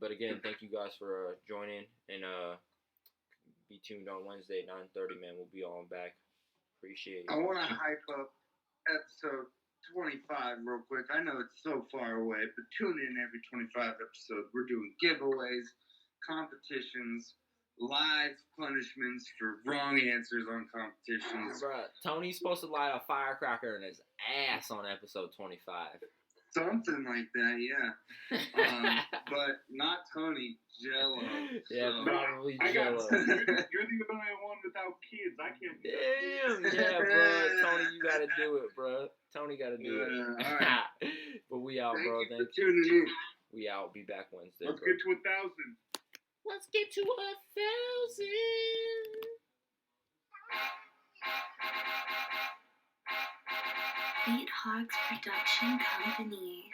But again, thank you guys for joining, and be tuned on Wednesday at 9:30, man. We'll be on back. Appreciate it. I want to hype up episode 25 real quick. I know it's so far away, but tune in every 25 episodes. We're doing giveaways, competitions, live punishments for wrong answers on competitions. Bruh, Tony's supposed to light a firecracker in his ass on episode 25. Something like that, yeah. But not Tony, Jello. Yeah, So- probably I got Jello. you're the only one without kids. I can't. Damn, yeah, bro. Tony, you gotta do it, bro. Tony gotta do it. all right. But we out, Thank bro. you for Thank you. tuning in. We out. Be back Wednesday, Let's bro. get to 1,000. Let's get to 1,000. Eight Hogs Production Company.